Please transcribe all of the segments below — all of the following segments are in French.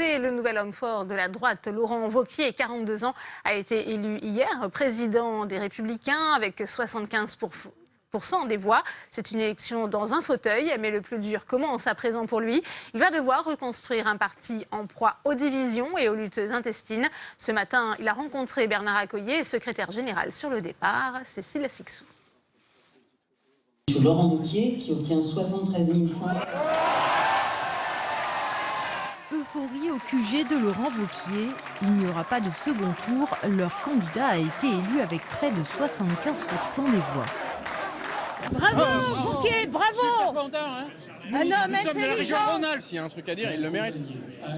C'est le nouvel homme fort de la droite. Laurent Wauquiez, 42 ans, a été élu hier président des Républicains avec 75% des voix. C'est une élection dans un fauteuil, mais le plus dur commence à présent pour lui. Il va devoir reconstruire un parti en proie aux divisions et aux luttes intestines. Ce matin, il a rencontré Bernard Accoyer, secrétaire général sur le départ, Cécile Sixou. Laurent Wauquiez qui obtient 73 500. Euphorie au QG de Laurent Wauquiez. Il n'y aura pas de second tour. Leur candidat a été élu avec près de 75% des voix. Bravo Wauquiez, bravo! Un homme intelligent. S'il y a un truc à dire, il le mérite.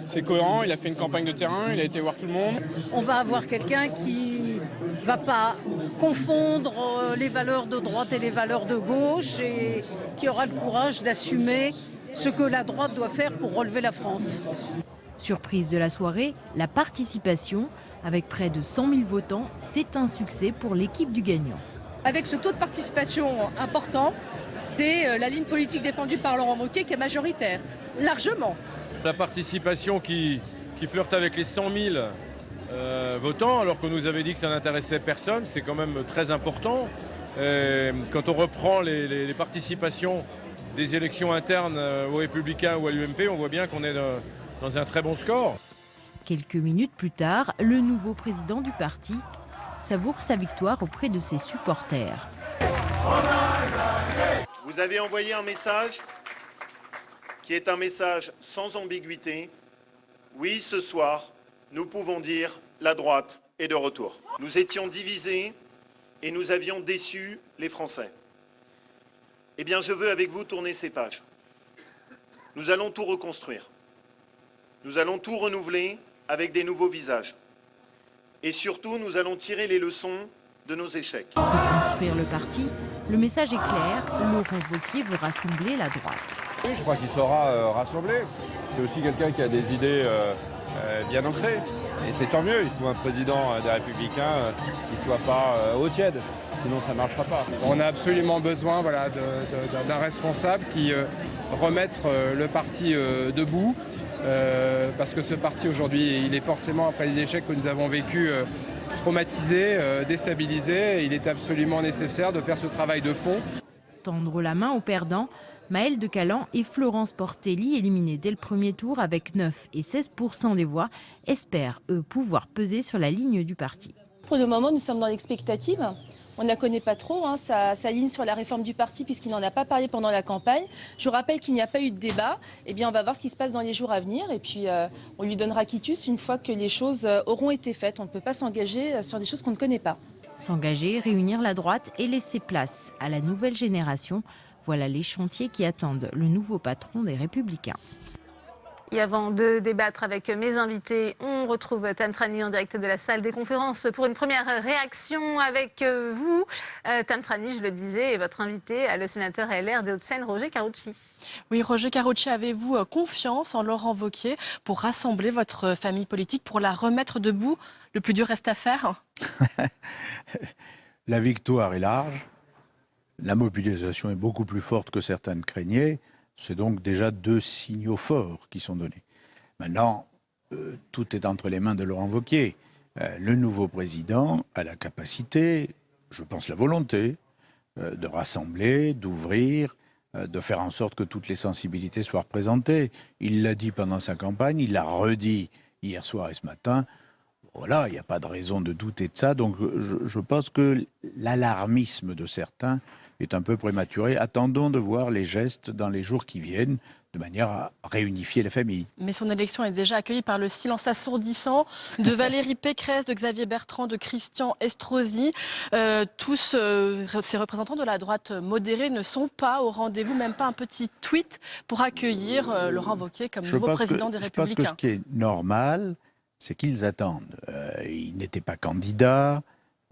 C'est cohérent, il a fait une campagne de terrain, il a été voir tout le monde. On va avoir quelqu'un qui ne va pas confondre les valeurs de droite et les valeurs de gauche et qui aura le courage d'assumer ce que la droite doit faire pour relever la France. Surprise de la soirée, la participation. Avec près de 100 000 votants, c'est un succès pour l'équipe du gagnant. Avec ce taux de participation important, c'est la ligne politique défendue par Laurent Wauquiez qui est majoritaire, largement. La participation qui flirte avec les 100 000 votants, alors qu'on nous avait dit que ça n'intéressait personne, c'est quand même très important. Quand on reprend les participations des élections internes aux Républicains ou à l'UMP, on voit bien qu'on est dans un très bon score. Quelques minutes plus tard, le nouveau président du parti savoure sa victoire auprès de ses supporters. Vous avez envoyé un message qui est un message sans ambiguïté. Oui, ce soir, nous pouvons dire la droite est de retour. Nous étions divisés et nous avions déçu les Français. Eh bien, je veux avec vous tourner ces pages. Nous allons tout reconstruire. Nous allons tout renouveler avec des nouveaux visages. Et surtout, nous allons tirer les leçons de nos échecs. Pour construire le parti, le message est clair, Laurent Wauquiez veut rassembler la droite. Oui, je crois qu'il saura rassembler. C'est aussi quelqu'un qui a des idées bien ancrées. Et c'est tant mieux, il faut un président des Républicains qui ne soit pas au tiède, sinon ça ne marchera pas. On a absolument besoin d'un responsable qui remette le parti debout. Parce que ce parti aujourd'hui, il est forcément, après les échecs que nous avons vécus, traumatisé, déstabilisé. Il est absolument nécessaire de faire ce travail de fond. Tendre la main aux perdants, Maëlle de Calan et Florence Portelli, éliminés dès le premier tour avec 9 et 16% des voix, espèrent, eux, pouvoir peser sur la ligne du parti. Pour le moment, nous sommes dans l'expectative. On ne la connaît pas trop, sa ligne sur la réforme du parti, puisqu'il n'en a pas parlé pendant la campagne. Je vous rappelle qu'il n'y a pas eu de débat. Eh bien, on va voir ce qui se passe dans les jours à venir. Et puis, on lui donnera quitus une fois que les choses auront été faites. On ne peut pas s'engager sur des choses qu'on ne connaît pas. S'engager, réunir la droite et laisser place à la nouvelle génération. Voilà les chantiers qui attendent le nouveau patron des Républicains. Et avant de débattre avec mes invités, on retrouve Tam Tranui en direct de la salle des conférences pour une première réaction avec vous. Tam Tranui, je le disais, est votre invité, le sénateur LR des Hauts-de-Seine, Roger Karoutchi. Oui, Roger Karoutchi, avez-vous confiance en Laurent Wauquiez pour rassembler votre famille politique, pour la remettre debout? Le plus dur reste à faire. La victoire est large. La mobilisation est beaucoup plus forte que certaines craignaient. C'est donc déjà 2 signaux forts qui sont donnés. Maintenant, tout est entre les mains de Laurent Wauquiez. Le nouveau président a la capacité, je pense la volonté, de rassembler, d'ouvrir, de faire en sorte que toutes les sensibilités soient représentées. Il l'a dit pendant sa campagne, il l'a redit hier soir et ce matin. Voilà, il n'y a pas de raison de douter de ça. Donc je pense que l'alarmisme de certains est un peu prématuré. Attendons de voir les gestes dans les jours qui viennent, de manière à réunifier la famille. Mais son élection est déjà accueillie par le silence assourdissant de Valérie Pécresse, de Xavier Bertrand, de Christian Estrosi. Tous ces représentants de la droite modérée ne sont pas au rendez-vous, même pas un petit tweet pour accueillir Laurent Wauquiez comme nouveau président des Républicains. Je pense que ce qui est normal, c'est qu'ils attendent. Il n'était pas candidat,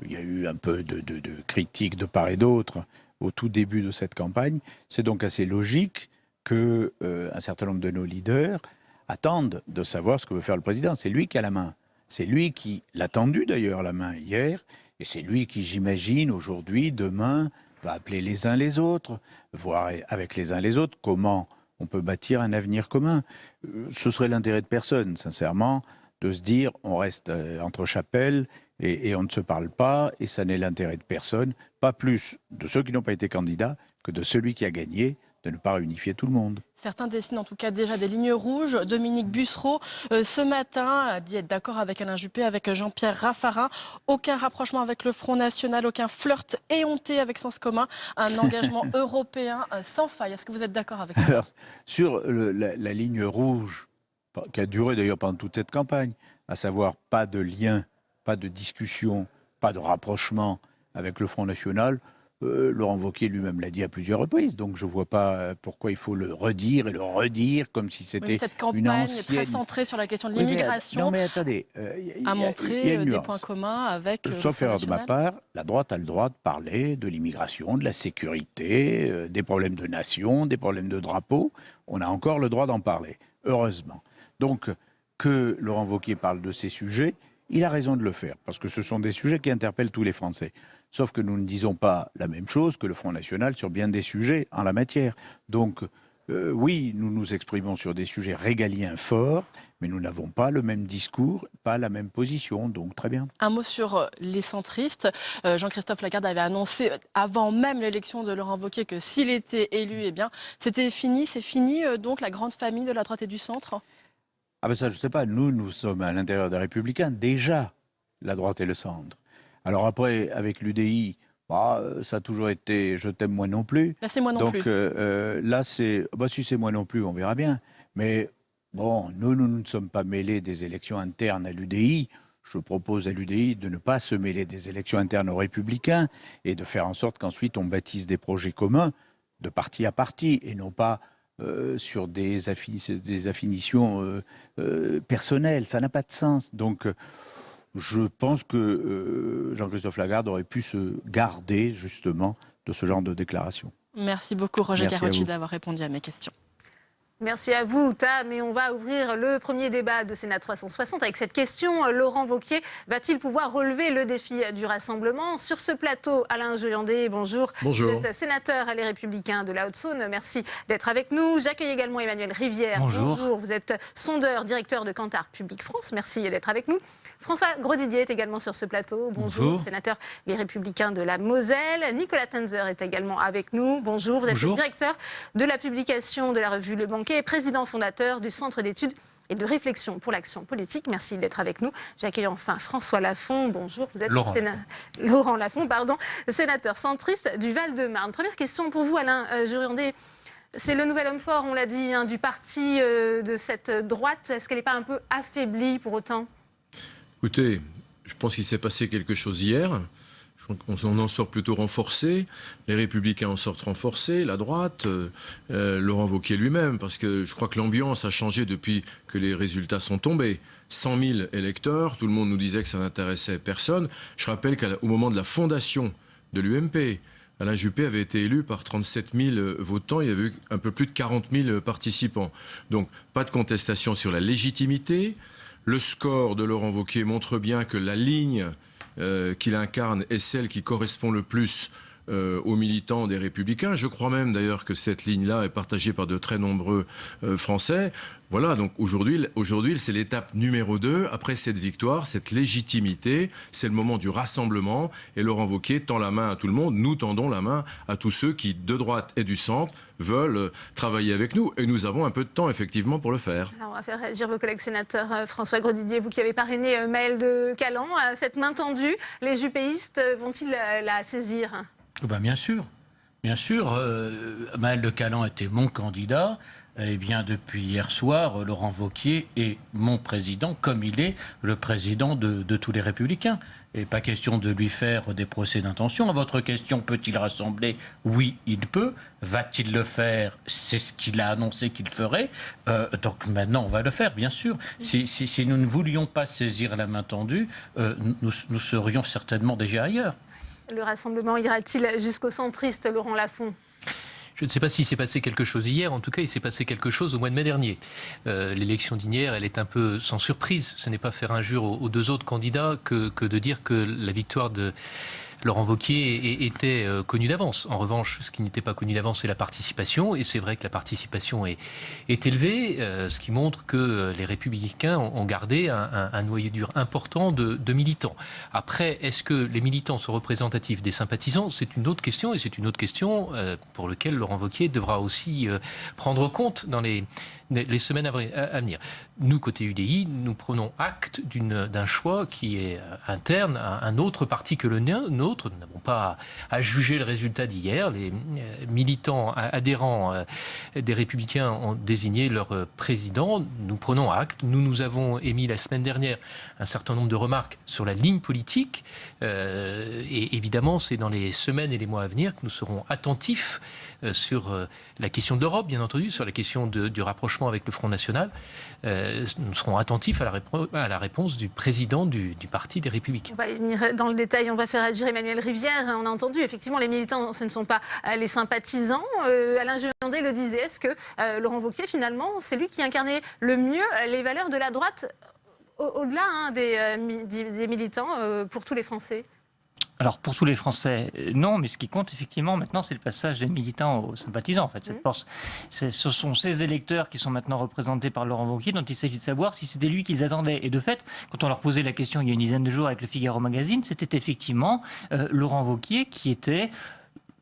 il y a eu un peu de critiques de part et d'autre au tout début de cette campagne. C'est donc assez logique qu'un certain nombre de nos leaders attendent de savoir ce que veut faire le président. C'est lui qui a la main. C'est lui qui l'a tendu d'ailleurs la main hier. Et c'est lui qui, j'imagine, aujourd'hui, demain, va appeler les uns les autres, voir avec les uns les autres comment on peut bâtir un avenir commun. Ce serait l'intérêt de personne, sincèrement, de se dire on reste entre chapelles et on ne se parle pas, et ça n'est l'intérêt de personne, pas plus de ceux qui n'ont pas été candidats que de celui qui a gagné, de ne pas réunifier tout le monde. Certains dessinent en tout cas déjà des lignes rouges. Dominique Bussereau, ce matin, a dit être d'accord avec Alain Juppé, avec Jean-Pierre Raffarin. Aucun rapprochement avec le Front National, aucun flirt éhonté avec Sens Commun, un engagement européen sans faille. Est-ce que vous êtes d'accord avec ça? Alors, sur la ligne rouge, qui a duré d'ailleurs pendant toute cette campagne, à savoir pas de lien, pas de discussion, pas de rapprochement avec le Front National, Laurent Wauquiez lui-même l'a dit à plusieurs reprises, donc je ne vois pas pourquoi il faut le redire et le redire comme si c'était cette une campagne ancienne... très centrée sur la question de l'immigration mais attendez, a montré des points communs avec sauf erreur de ma part, la droite a le droit de parler de l'immigration, de la sécurité, des problèmes de nation, des problèmes de drapeau. On a encore le droit d'en parler, heureusement. Donc, que Laurent Wauquiez parle de ces sujets, il a raison de le faire, parce que ce sont des sujets qui interpellent tous les Français. Sauf que nous ne disons pas la même chose que le Front National sur bien des sujets en la matière. Donc, oui, nous nous exprimons sur des sujets régaliens forts, mais nous n'avons pas le même discours, pas la même position, donc très bien. Un mot sur les centristes. Jean-Christophe Lagarde avait annoncé, avant même l'élection de Laurent Wauquiez, que s'il était élu, eh bien, c'était fini. C'est fini, donc, la grande famille de la droite et du centre? Ah ben ça, je ne sais pas. Nous sommes à l'intérieur des Républicains, déjà, la droite et le centre. Alors après, avec l'UDI, ça a toujours été « je t'aime moi non plus ». Là, c'est moi non plus. Donc là, c'est... si c'est moi non plus, on verra bien. Mais bon, nous ne sommes pas mêlés des élections internes à l'UDI. Je propose à l'UDI de ne pas se mêler des élections internes aux Républicains et de faire en sorte qu'ensuite on bâtisse des projets communs de parti à parti et non pas sur des affinitions personnelles. Ça n'a pas de sens. Donc... je pense que Jean-Christophe Lagarde aurait pu se garder justement de ce genre de déclaration. Merci beaucoup Roger Carotti d'avoir répondu à mes questions. Merci à vous, Tam. Et on va ouvrir le premier débat de Sénat 360 avec cette question. Laurent Wauquiez va-t-il pouvoir relever le défi du rassemblement? Sur ce plateau, Alain Joyandet, bonjour. Bonjour. Vous êtes sénateur Les Républicains de la Haute-Saône. Merci d'être avec nous. J'accueille également Emmanuel Rivière. Bonjour. Vous êtes sondeur, directeur de Kantar Public France. Merci d'être avec nous. François Grosdidier est également sur ce plateau. Bonjour. Sénateur Les Républicains de la Moselle. Nicolas Tenzer est également avec nous. Bonjour. Vous êtes le directeur de la publication de la revue Le Banquet et président fondateur du Centre d'études et de réflexion pour l'action politique. Merci d'être avec nous. J'accueille enfin François Lafont. Bonjour, vous êtes Laurent Lafont, sénateur centriste du Val-de-Marne. Première question pour vous, Alain Joyandet. C'est le nouvel homme fort, on l'a dit, du parti de cette droite. Est-ce qu'elle n'est pas un peu affaiblie pour autant? Écoutez, je pense qu'il s'est passé quelque chose hier. On en sort plutôt renforcé, les Républicains en sortent renforcés, la droite, Laurent Wauquiez lui-même, parce que je crois que l'ambiance a changé depuis que les résultats sont tombés. 100 000 électeurs, tout le monde nous disait que ça n'intéressait personne. Je rappelle qu'au moment de la fondation de l'UMP, Alain Juppé avait été élu par 37 000 votants, il y avait eu un peu plus de 40 000 participants. Donc pas de contestation sur la légitimité. Le score de Laurent Wauquiez montre bien que la ligne qu'il incarne est celle qui correspond le plus aux militants des Républicains. Je crois même d'ailleurs que cette ligne-là est partagée par de très nombreux Français. Voilà, donc aujourd'hui c'est l'étape numéro 2. Après cette victoire, cette légitimité, c'est le moment du rassemblement. Et Laurent Wauquiez tend la main à tout le monde. Nous tendons la main à tous ceux qui, de droite et du centre, veulent travailler avec nous. Et nous avons un peu de temps, effectivement, pour le faire. Alors, on va faire réagir vos collègues sénateurs. François Grosdidier, vous qui avez parrainé Maëlle de Calan, cette main tendue, les juppéistes vont-ils la saisir? Bien sûr. Bien sûr. Maëlle de Calan était mon candidat. Eh bien, depuis hier soir, Laurent Wauquiez est mon président, comme il est le président de tous les Républicains. Et pas question de lui faire des procès d'intention. À votre question, peut-il rassembler? Oui, il peut. Va-t-il le faire? C'est ce qu'il a annoncé qu'il ferait. Donc maintenant, on va le faire, bien sûr. Si nous ne voulions pas saisir la main tendue, nous serions certainement déjà ailleurs. Le rassemblement ira-t-il jusqu'au centriste, Laurent Lafont? Je ne sais pas s'il s'est passé quelque chose hier, en tout cas il s'est passé quelque chose au mois de mai dernier. L'élection d'hier, elle est un peu sans surprise. Ce n'est pas faire injure aux deux autres candidats que de dire que la victoire Laurent Wauquiez était connu d'avance. En revanche, ce qui n'était pas connu d'avance, c'est la participation. Et c'est vrai que la participation est élevée, ce qui montre que les Républicains ont gardé un noyau dur important de militants. Après, est-ce que les militants sont représentatifs des sympathisants? C'est une autre question, et c'est une autre question pour laquelle Laurent Wauquiez devra aussi prendre compte dans les semaines à venir. Nous, côté UDI, nous prenons acte d'un choix qui est interne à un autre parti que le nôtre. Nous n'avons pas à juger le résultat d'hier. Les militants adhérents des Républicains ont désigné leur président. Nous prenons acte. Nous avons émis la semaine dernière un certain nombre de remarques sur la ligne politique. Et évidemment, c'est dans les semaines et les mois à venir que nous serons attentifs sur la question de l'Europe, bien entendu, sur la question du rapprochement avec le Front National. Nous serons attentifs à la réponse du président du Parti des Républicains. On va aller venir dans le détail, on va faire agir Emmanuel Rivière. On a entendu, effectivement, les militants, ce ne sont pas les sympathisants. Alain Joyandet le disait, est-ce que Laurent Wauquiez, finalement, c'est lui qui incarnait le mieux les valeurs de la droite au-delà des militants pour tous les Français? Alors pour tous les Français, non, mais ce qui compte effectivement maintenant, c'est le passage des militants aux sympathisants. En fait, ce sont ces électeurs qui sont maintenant représentés par Laurent Wauquiez dont il s'agit de savoir si c'était lui qu'ils attendaient. Et de fait, quand on leur posait la question il y a une dizaine de jours avec le Figaro Magazine, c'était effectivement Laurent Wauquiez qui était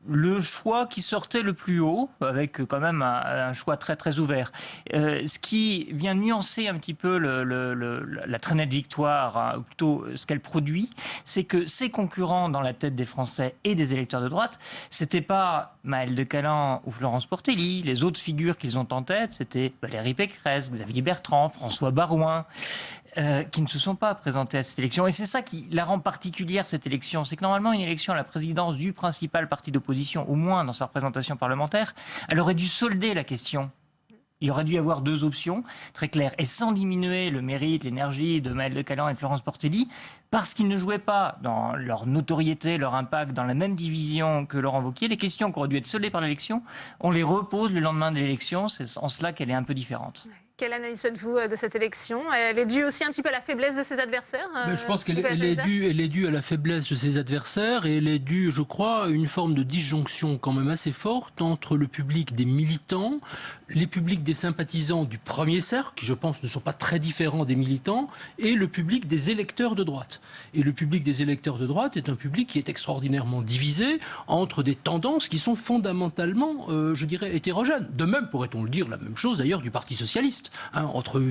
le choix qui sortait le plus haut, avec quand même un choix très très ouvert. Ce qui vient nuancer un petit peu la traînée de victoire, hein, ou plutôt ce qu'elle produit, c'est que ses concurrents dans la tête des Français et des électeurs de droite, c'était pas Maël de Calan ou Florence Portelli. Les autres figures qu'ils ont en tête, c'était Valérie Pécresse, Xavier Bertrand, François Baroin, qui ne se sont pas présentés à cette élection. Et c'est ça qui la rend particulière, cette élection. C'est que normalement, une élection à la présidence du principal parti d'opposition, au moins dans sa représentation parlementaire, elle aurait dû solder la question. Il aurait dû y avoir deux options très claires. Et sans diminuer le mérite, l'énergie de Maël de Calan et de Florence Portelli, parce qu'ils ne jouaient pas dans leur notoriété, leur impact, dans la même division que Laurent Wauquiez, les questions qui auraient dû être soldées par l'élection, on les repose le lendemain de l'élection. C'est en cela qu'elle est un peu différente. Quelle analyse faites-vous de cette élection? Elle est due aussi un petit peu à la faiblesse de ses adversaires? Mais je pense qu'elle est due à la faiblesse de ses adversaires et elle est due, je crois, à une forme de disjonction quand même assez forte entre le public des militants, les publics des sympathisants du premier cercle, qui je pense ne sont pas très différents des militants, et le public des électeurs de droite. Et le public des électeurs de droite est un public qui est extraordinairement divisé entre des tendances qui sont fondamentalement, je dirais, hétérogènes. De même, pourrait-on le dire, la même chose d'ailleurs du Parti socialiste. Entre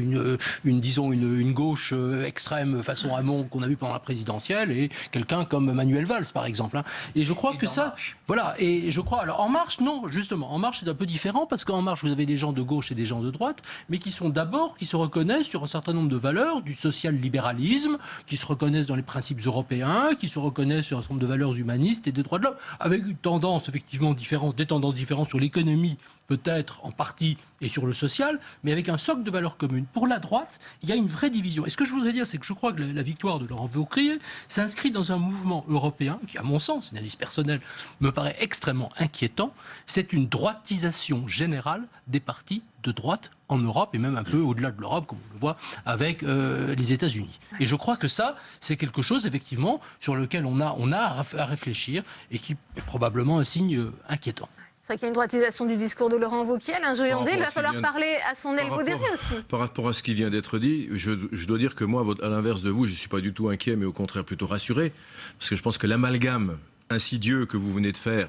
une gauche extrême façon Hamon qu'on a vu pendant la présidentielle et quelqu'un comme Manuel Valls par exemple. Et je crois que ça, voilà. Et je crois, alors En Marche, non, justement, En Marche c'est un peu différent parce qu'En Marche vous avez des gens de gauche et des gens de droite, mais qui sont d'abord, qui se reconnaissent sur un certain nombre de valeurs du social-libéralisme, qui se reconnaissent dans les principes européens, qui se reconnaissent sur un certain nombre de valeurs humanistes et des droits de l'homme, avec une tendance effectivement différente, des tendances différentes sur l'économie peut-être en partie et sur le social, mais avec un socle de valeurs communes. Pour la droite, il y a une vraie division. Et ce que je voudrais dire, c'est que je crois que la victoire de Laurent Wauquiez s'inscrit dans un mouvement européen qui, à mon sens, une analyse personnelle, me paraît extrêmement inquiétant. C'est une droitisation générale des partis de droite en Europe et même un peu au-delà de l'Europe, comme on le voit avec les États-Unis. Et je crois que ça, c'est quelque chose, effectivement, sur lequel on a à réfléchir et qui est probablement un signe inquiétant. C'est vrai qu'il y a une droitisation du discours de Laurent Wauquiez. Alain Joyandet, il va falloir parler à son aile modérée aussi. Par rapport à ce qui vient d'être dit, je dois dire que moi, à l'inverse de vous, je ne suis pas du tout inquiet, mais au contraire plutôt rassuré. Parce que je pense que l'amalgame insidieux que vous venez de faire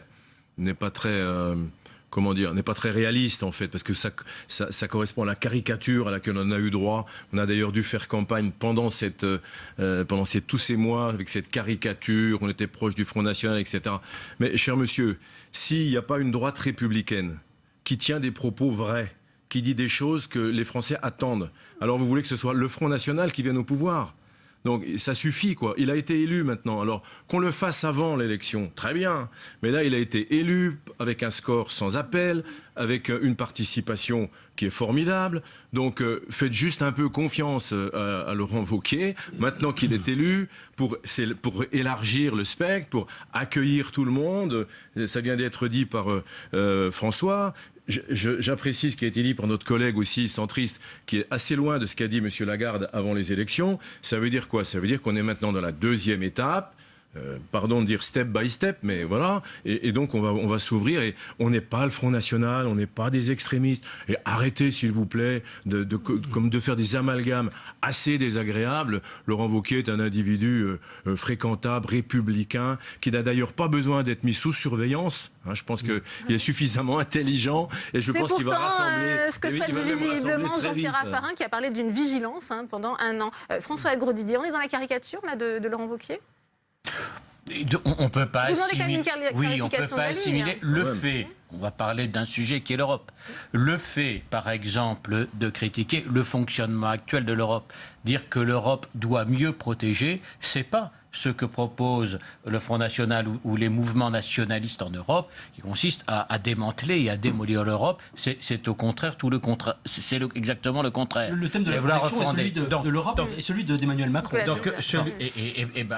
n'est pas très... n'est pas très réaliste en fait, parce que ça correspond à la caricature à laquelle on a eu droit. On a d'ailleurs dû faire campagne pendant tous ces mois avec cette caricature, on était proche du Front National, etc. Mais cher monsieur, s'il n'y a pas une droite républicaine qui tient des propos vrais, qui dit des choses que les Français attendent, alors vous voulez que ce soit le Front National qui vienne au pouvoir ? Donc ça suffit, quoi. Il a été élu maintenant. Alors qu'on le fasse avant l'élection, très bien. Mais là, il a été élu avec un score sans appel, avec une participation qui est formidable. Donc faites juste un peu confiance à Laurent Wauquiez, maintenant qu'il est élu, pour élargir le spectre, pour accueillir tout le monde. Ça vient d'être dit par François. J'apprécie ce qui a été dit par notre collègue aussi centriste, qui est assez loin de ce qu'a dit M. Lagarde avant les élections. Ça veut dire quoi? Ça veut dire qu'on est maintenant dans la deuxième étape. pardon de dire step by step, mais voilà. Et donc on va s'ouvrir et on n'est pas le Front National, on n'est pas des extrémistes. Et arrêtez, s'il vous plaît, comme de faire des amalgames assez désagréables. Laurent Wauquiez est un individu fréquentable, républicain, qui n'a d'ailleurs pas besoin d'être mis sous surveillance. Hein, je pense qu'il est suffisamment intelligent et je pense qu'il va rassembler. C'est pourtant ce que souhaite visiblement Jean-Pierre Raffarin, qui a parlé d'une vigilance pendant un an. François Grosdidier, on est dans la caricature là, de Laurent Wauquiez ? On ne peut pas assimiler, on peut pas assimiler le Ouais. fait, on va parler d'un sujet qui est l'Europe, le fait par exemple de critiquer le fonctionnement actuel de l'Europe, dire que l'Europe doit mieux protéger, c'est pas ce que propose le Front National ou les mouvements nationalistes en Europe, qui consiste à démanteler et à démolir l'Europe. C'est au contraire tout le contraire. C'est exactement le contraire. Le thème de la protection est celui de l'Europe et celui d'Emmanuel Macron.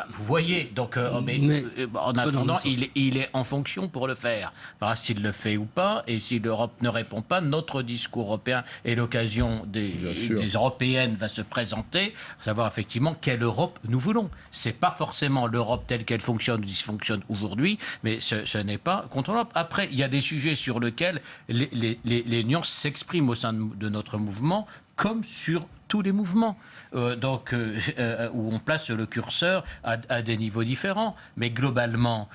Vous voyez, donc, en attendant, il est en fonction pour le faire. Enfin, s'il le fait ou pas, et si l'Europe ne répond pas, notre discours européen et l'occasion des européennes va se présenter, savoir effectivement quelle Europe nous voulons. C'est pas forcément l'Europe telle qu'elle fonctionne ou dysfonctionne aujourd'hui, mais ce n'est pas contre l'Europe. Après, il y a des sujets sur lesquels les nuances s'expriment au sein de notre mouvement, comme sur tous les mouvements, où on place le curseur à des niveaux différents. Mais globalement,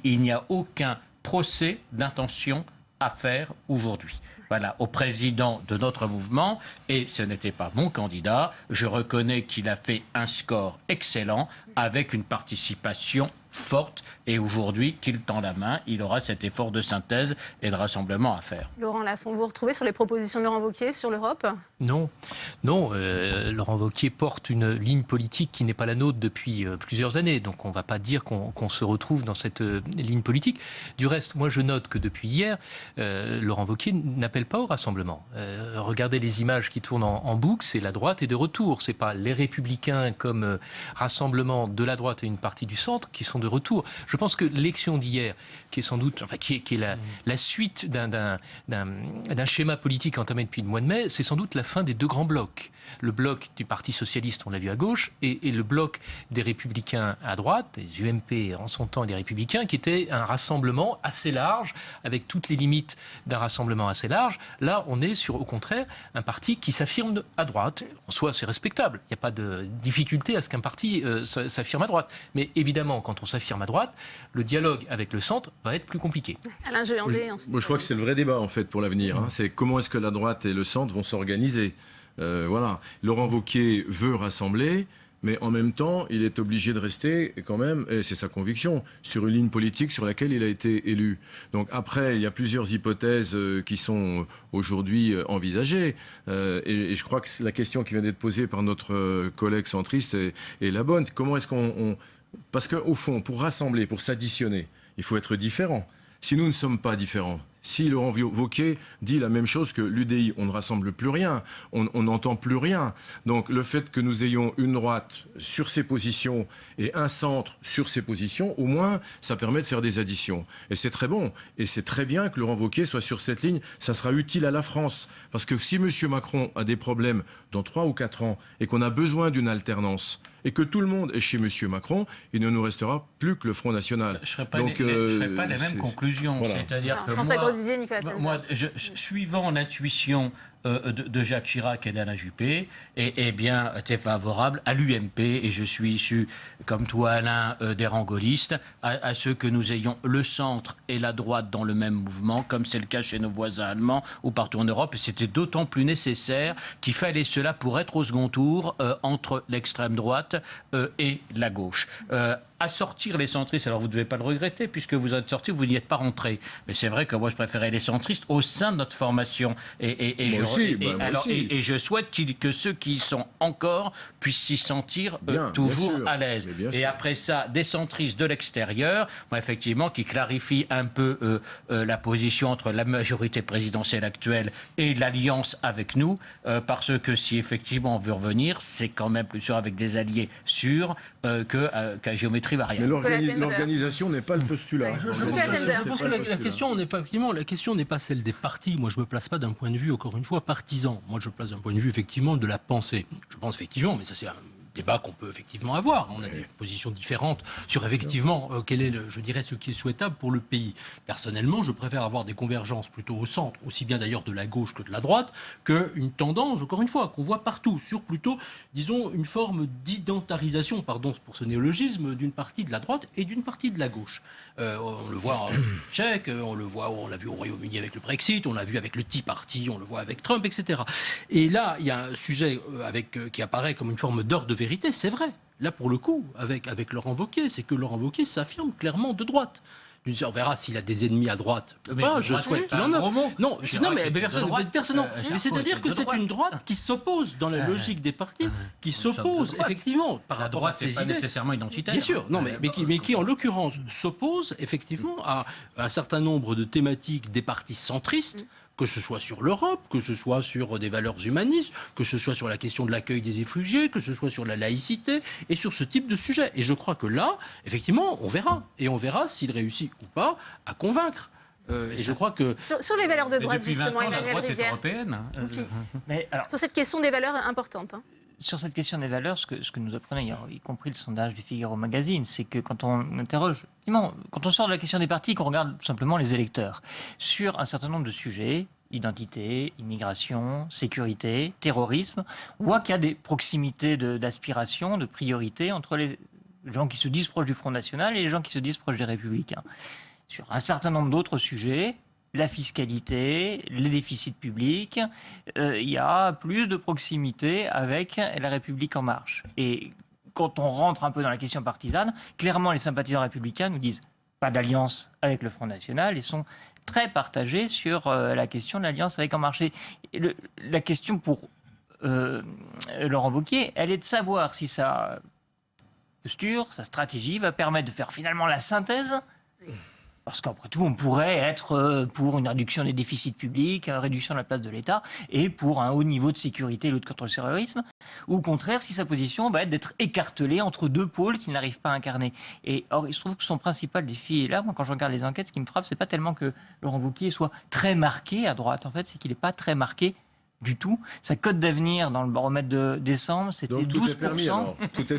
il n'y a aucun procès d'intention à faire aujourd'hui. Voilà, au président de notre mouvement, et ce n'était pas mon candidat. Je reconnais qu'il a fait un score excellent avec une participation forte, et aujourd'hui qu'il tend la main, il aura cet effort de synthèse et de rassemblement à faire. Laurent Lafont, vous retrouvez sur les propositions de Laurent Wauquiez sur l'Europe ? Non, Laurent Wauquiez porte une ligne politique qui n'est pas la nôtre depuis plusieurs années, donc on ne va pas dire qu'on se retrouve dans cette ligne politique. Du reste, moi je note que depuis hier, Laurent Wauquiez n'appelle pas au rassemblement. Regardez les images qui tournent en boucle, c'est la droite est de retour, c'est pas les Républicains comme rassemblement de la droite et une partie du centre qui sont de retour. Je pense que l'élection d'hier, qui est sans doute, qui est la suite d'un schéma politique entamé depuis le mois de mai, c'est sans doute la fin des deux grands blocs. Le bloc du Parti socialiste, on l'a vu à gauche, et le bloc des Républicains à droite, des UMP en son temps et des Républicains, qui était un rassemblement assez large, avec toutes les limites d'un rassemblement assez large. Là, on est sur, au contraire, un parti qui s'affirme à droite. En soi, c'est respectable. Il n'y a pas de difficulté à ce qu'un parti s'affirme à droite. Mais évidemment, quand on s'affirme à droite, le dialogue avec le centre va être plus compliqué. Alain Géandé, ensuite. Moi, je crois que c'est le vrai débat, en fait, pour l'avenir. Hein. C'est comment est-ce que la droite et le centre vont s'organiser. Voilà. Laurent Wauquiez veut rassembler, mais en même temps, il est obligé de rester quand même, et c'est sa conviction, sur une ligne politique sur laquelle il a été élu. Donc après, il y a plusieurs hypothèses qui sont aujourd'hui envisagées. Et je crois que la question qui vient d'être posée par notre collègue centriste est la bonne. Comment est-ce qu'on... Parce qu'au fond, pour rassembler, pour s'additionner, il faut être différent. Si nous ne sommes pas différents, si Laurent Wauquiez dit la même chose que l'UDI, on ne rassemble plus rien, on n'entend plus rien. Donc le fait que nous ayons une droite sur ses positions et un centre sur ses positions, au moins, ça permet de faire des additions. Et c'est très bon. Et c'est très bien que Laurent Wauquiez soit sur cette ligne. Ça sera utile à la France. Parce que si M. Macron a des problèmes dans 3 ou 4 ans et qu'on a besoin d'une alternance, et que tout le monde est chez M. Macron, il ne nous restera plus que le Front National. Je ne ferai pas les mêmes conclusions. Voilà. C'est-à-dire que François Grosdidier, Nicolas moi, suivant l'intuition de Jacques Chirac et d'Alain Juppé, et bien, était favorable à l'UMP, et je suis issu, comme toi Alain, des rangs gaullistes, à ce que nous ayons le centre et la droite dans le même mouvement, comme c'est le cas chez nos voisins allemands ou partout en Europe, et c'était d'autant plus nécessaire qu'il fallait cela pour être au second tour entre l'extrême droite et la gauche. À sortir les centristes, alors vous ne devez pas le regretter, puisque vous êtes sortis, vous n'y êtes pas rentrés. Mais c'est vrai que moi, je préférais les centristes au sein de notre formation. Et je souhaite que ceux qui y sont encore puissent s'y sentir toujours à l'aise. Et après ça, des centristes de l'extérieur, effectivement, qui clarifient un peu la position entre la majorité présidentielle actuelle et l'alliance avec nous, parce que si effectivement on veut revenir, c'est quand même plus sûr avec des alliés sûrs qu'à géométrie variable. Mais l'organisation n'est pas le postulat. Je pense que la question n'est pas celle des partis. Moi, je me place pas d'un point de vue, encore une fois, partisan. Moi, je me place d'un point de vue, effectivement, de la pensée. Je pense effectivement, mais ça c'est débat qu'on peut effectivement avoir. On a des positions différentes sur effectivement quel est, je dirais, ce qui est souhaitable pour le pays. Personnellement, je préfère avoir des convergences plutôt au centre, aussi bien d'ailleurs de la gauche que de la droite, qu'une tendance, encore une fois, qu'on voit partout, sur plutôt, disons, une forme d'identarisation, pardon pour ce néologisme, d'une partie de la droite et d'une partie de la gauche. On le voit en Tchèque, on l'a vu au Royaume-Uni avec le Brexit, on l'a vu avec le Tea Party, on le voit avec Trump, etc. Et là, il y a un sujet qui apparaît comme une forme d'ordre de vérité, c'est vrai. Là, pour le coup, avec Laurent Wauquiez, c'est que Laurent Wauquiez s'affirme clairement de droite. On verra s'il a des ennemis à droite. Je souhaite qu'il en a. Non, mais personne. Mais c'est-à-dire que c'est une droite qui s'oppose dans la logique des partis, qui s'oppose effectivement par rapport à ses idées. La droite n'est pas nécessairement identitaire. Bien sûr, non, mais qui en l'occurrence s'oppose effectivement à un certain nombre de thématiques des partis centristes, que ce soit sur l'Europe, que ce soit sur des valeurs humanistes, que ce soit sur la question de l'accueil des réfugiés, que ce soit sur la laïcité et sur ce type de sujet. Et je crois que là, effectivement, on verra. Et on verra s'il réussit ou pas à convaincre. Et je crois que... Sur les valeurs de droite, depuis 20 justement, ans, la Emmanuel droite est Rivière. européenne. Mais alors, Sur cette question des valeurs importantes. sur cette question des valeurs, ce que nous apprenons, y compris le sondage du Figaro Magazine, c'est que quand on interroge, quand on sort de la question des partis, qu'on regarde simplement les électeurs, sur un certain nombre de sujets, identité, immigration, sécurité, terrorisme, on voit qu'il y a des proximités d'aspiration, de priorité entre les gens qui se disent proches du Front National et les gens qui se disent proches des Républicains. Sur un certain nombre d'autres sujets, la fiscalité, les déficits publics, il y a plus de proximité avec la République En Marche. Et quand on rentre un peu dans la question partisane, clairement les sympathisants républicains nous disent pas d'alliance avec le Front National et sont très partagés sur la question de l'alliance avec En Marche. Et la question pour Laurent Wauquiez, elle est de savoir si sa posture, sa stratégie va permettre de faire finalement la synthèse. Parce qu'après tout, on pourrait être pour une réduction des déficits publics, une réduction de la place de l'État, et pour un haut niveau de sécurité et lutte contre le terrorisme. Ou au contraire, si sa position va être d'être écartelée entre deux pôles qu'il n'arrive pas à incarner. Et or, il se trouve que son principal défi est là. Moi, quand je regarde les enquêtes, ce qui me frappe, c'est pas tellement que Laurent Wauquiez soit très marqué à droite. En fait, c'est qu'il n'est pas très marqué du tout. Sa cote d'avenir dans le baromètre de décembre, c'était 12%. Tout est permis, alors. Tout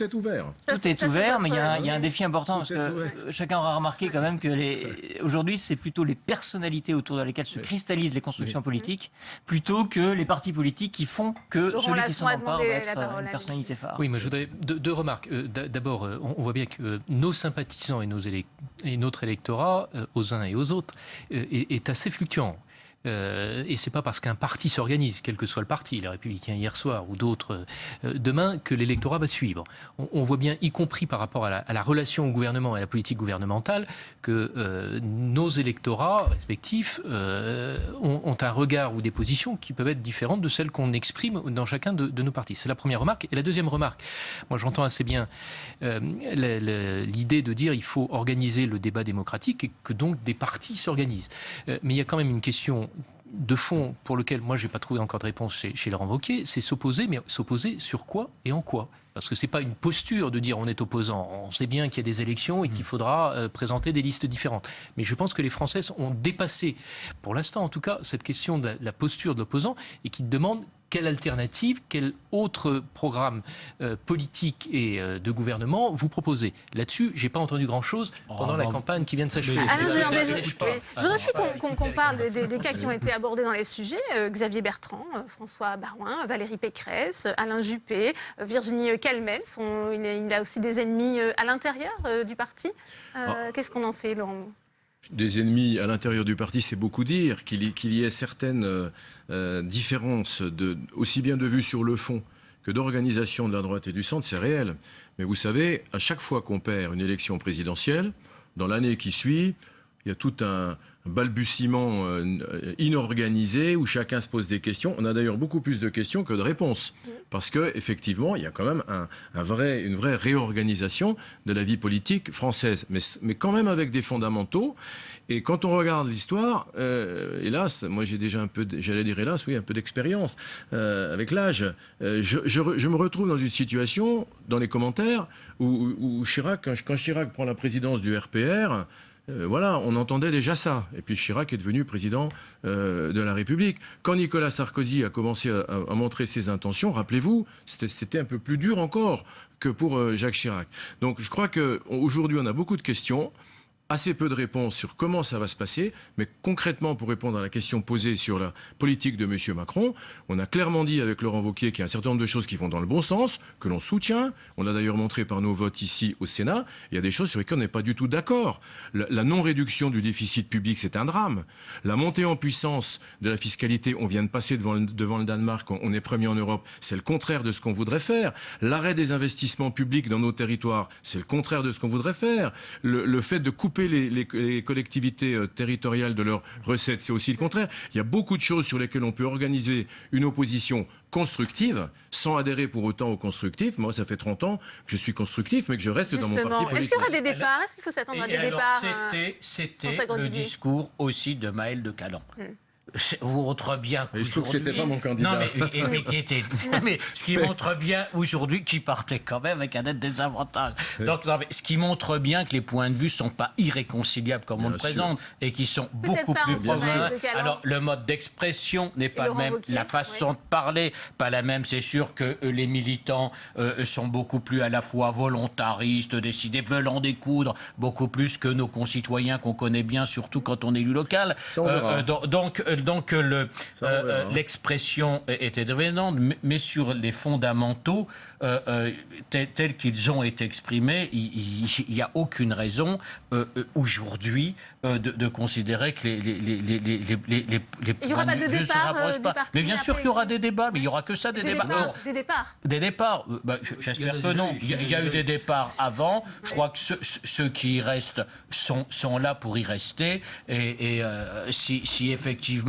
est ouvert. Tout est ouvert, mais il y a un défi important parce que chacun aura remarqué quand même que aujourd'hui, c'est plutôt les personnalités autour de lesquelles se cristallisent les constructions politiques, plutôt que les partis politiques qui font que celui qui s'en empare va être une personnalité phare. Oui, moi je voudrais deux remarques. D'abord, on voit bien que nos sympathisants et notre électorat, aux uns et aux autres, est assez fluctuant. Et c'est pas parce qu'un parti s'organise, quel que soit le parti, les Républicains hier soir ou d'autres demain, que l'électorat va suivre. On voit bien, y compris par rapport à la relation au gouvernement et à la politique gouvernementale, que nos électorats respectifs ont un regard ou des positions qui peuvent être différentes de celles qu'on exprime dans chacun de nos partis. C'est la première remarque. Et la deuxième remarque, moi j'entends assez bien l'idée de dire il faut organiser le débat démocratique et que donc des partis s'organisent. Mais il y a quand même une question de fond pour lequel moi j'ai pas trouvé encore de réponse chez Laurent Wauquiez, c'est s'opposer, mais s'opposer sur quoi et en quoi? Parce que c'est pas une posture de dire on est opposant. On sait bien qu'il y a des élections et qu'il faudra présenter des listes différentes. Mais je pense que les Français ont dépassé, pour l'instant en tout cas, cette question de la posture de l'opposant et qui demandent quelle alternative, quel autre programme politique et de gouvernement vous proposez. Là-dessus, j'ai pas entendu grand-chose pendant la campagne qui vient de s'achever. Je voudrais aussi qu'on parle des cas qui ont été abordés dans les sujets. Xavier Bertrand, François Baroin, Valérie Pécresse, Alain Juppé, Virginie Calmels. Il a aussi des ennemis à l'intérieur du parti. Qu'est-ce qu'on en fait, Laurent ? Des ennemis à l'intérieur du parti, c'est beaucoup dire. Qu'il y ait certaines différences, aussi bien de vue sur le fond que d'organisation de la droite et du centre, c'est réel. Mais vous savez, à chaque fois qu'on perd une élection présidentielle, dans l'année qui suit, il y a tout un balbutiement inorganisé où chacun se pose des questions. On a d'ailleurs beaucoup plus de questions que de réponses. Parce qu'effectivement, il y a quand même une vraie réorganisation de la vie politique française. Mais quand même avec des fondamentaux. Et quand on regarde l'histoire, hélas, moi j'ai déjà un peu, j'allais dire hélas, oui, un peu d'expérience avec l'âge. Je me retrouve dans une situation, dans les commentaires, où Chirac, quand Chirac prend la présidence du RPR, Voilà, on entendait déjà ça. Et puis Chirac est devenu président de la République. Quand Nicolas Sarkozy a commencé à montrer ses intentions, rappelez-vous, c'était un peu plus dur encore que pour Jacques Chirac. Donc je crois qu'aujourd'hui, on a beaucoup de questions. Assez peu de réponses sur comment ça va se passer, mais concrètement, pour répondre à la question posée sur la politique de M. Macron, on a clairement dit avec Laurent Wauquiez qu'il y a un certain nombre de choses qui vont dans le bon sens, que l'on soutient. On l'a d'ailleurs montré par nos votes ici au Sénat. Il y a des choses sur lesquelles on n'est pas du tout d'accord. La non-réduction du déficit public, c'est un drame. La montée en puissance de la fiscalité, on vient de passer devant le Danemark, on est premier en Europe, c'est le contraire de ce qu'on voudrait faire. L'arrêt des investissements publics dans nos territoires, c'est le contraire de ce qu'on voudrait faire. Le fait de couper les collectivités territoriales de leurs recettes, c'est aussi le contraire. Il y a beaucoup de choses sur lesquelles on peut organiser une opposition constructive, sans adhérer pour autant au constructif. Moi, ça fait 30 ans que je suis constructif, mais que je reste dans mon parti politique. Est-ce qu'il y aura des départs? Est-ce qu'il faut s'attendre à des départs? C'était le discours aussi de Maël de Calan. Montre bien il se trouve que c'était pas mon candidat. Mais ce qui montre bien aujourd'hui qu'il partait quand même avec un net désavantage. Donc ce qui montre bien que les points de vue sont pas irréconciliables comme on le présente et qui sont beaucoup plus profonds. Alors le mode d'expression n'est pas le même, la façon de parler pas la même. C'est sûr que les militants sont beaucoup plus à la fois volontaristes, décidés, veulent en découdre beaucoup plus que nos concitoyens qu'on connaît bien, surtout quand on est élu local. Donc l'expression était devenante, mais sur les fondamentaux tels qu'ils ont été exprimés, il n'y a aucune raison aujourd'hui de considérer que les il n'y aura pas de départ du parti. Mais bien sûr qu'il y aura des débats, mais il n'y aura que ça, des débats. Des départs j'espère que non. Il y a eu des départs avant. Je crois que ceux qui y restent sont là pour y rester. Et si effectivement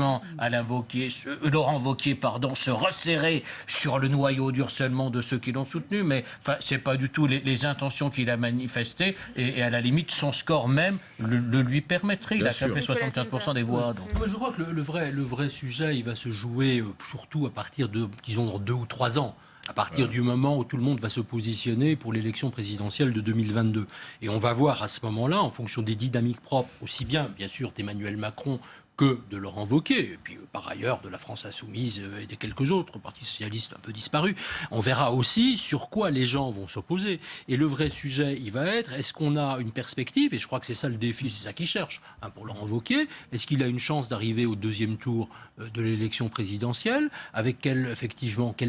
Laurent Wauquiez se resserrait sur le noyau dur seulement de ceux qui l'ont soutenu, mais c'est pas du tout les intentions qu'il a manifestées, et à la limite son score même le lui permettrait. Il a fait 75% des voix. Donc. Moi, je crois que le vrai sujet, il va se jouer surtout à partir de, disons, dans 2 ou 3 ans. À partir du moment où tout le monde va se positionner pour l'élection présidentielle de 2022. Et on va voir à ce moment-là, en fonction des dynamiques propres, aussi bien sûr d'Emmanuel Macron que de Laurent Wauquiez, et puis par ailleurs de la France Insoumise et de quelques autres, partis socialistes un peu disparus. On verra aussi sur quoi les gens vont s'opposer. Et le vrai sujet, il va être, est-ce qu'on a une perspective, et je crois que c'est ça le défi, c'est ça qu'il cherche pour Laurent Wauquiez, est-ce qu'il a une chance d'arriver au 2e tour de l'élection présidentielle, avec quel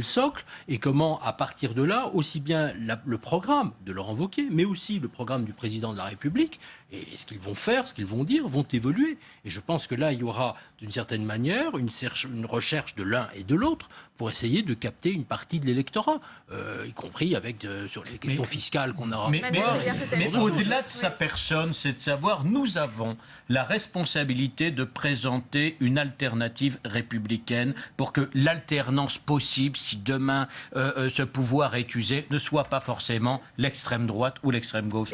socle, et comment, à partir de là, aussi bien le programme de Laurent Wauquiez, mais aussi le programme du président de la République, et ce qu'ils vont faire, ce qu'ils vont dire, vont évoluer. Et je pense que là, il y aura d'une certaine manière une recherche de l'un et de l'autre pour essayer de capter une partie de l'électorat, y compris sur les questions fiscales qu'on aura. Mais au-delà de sa personne, c'est de savoir, nous avons la responsabilité de présenter une alternative républicaine pour que l'alternance possible, si demain ce pouvoir est usé, ne soit pas forcément l'extrême droite ou l'extrême gauche.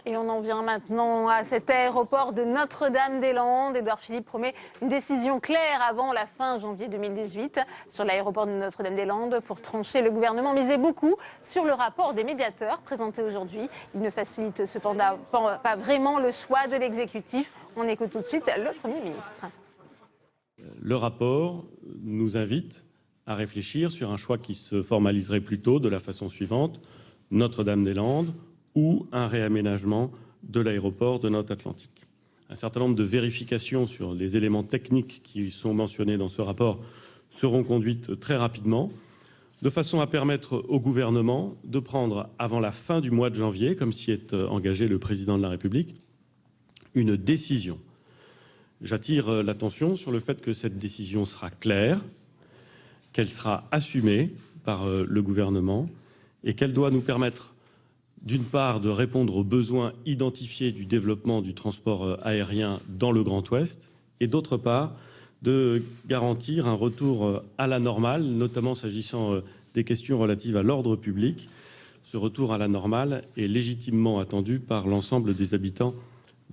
Et on en vient maintenant à cet aéroport de Notre-Dame-des-Landes. Édouard Philippe promet une décision claire avant la fin janvier 2018 sur l'aéroport de Notre-Dame-des-Landes. Pour trancher, le gouvernement misait beaucoup sur le rapport des médiateurs présenté aujourd'hui. Il ne facilite cependant pas vraiment le choix de l'exécutif. On écoute tout de suite le Premier ministre. Le rapport nous invite à réfléchir sur un choix qui se formaliserait plutôt de la façon suivante: Notre-Dame-des-Landes ou un réaménagement de l'aéroport de Nantes-Atlantique. Un certain nombre de vérifications sur les éléments techniques qui sont mentionnés dans ce rapport seront conduites très rapidement, de façon à permettre au gouvernement de prendre, avant la fin du mois de janvier, comme s'y est engagé le président de la République, une décision. J'attire l'attention sur le fait que cette décision sera claire, qu'elle sera assumée par le gouvernement et qu'elle doit nous permettre, d'une part, de répondre aux besoins identifiés du développement du transport aérien dans le Grand Ouest, et d'autre part, de garantir un retour à la normale, notamment s'agissant des questions relatives à l'ordre public. Ce retour à la normale est légitimement attendu par l'ensemble des habitants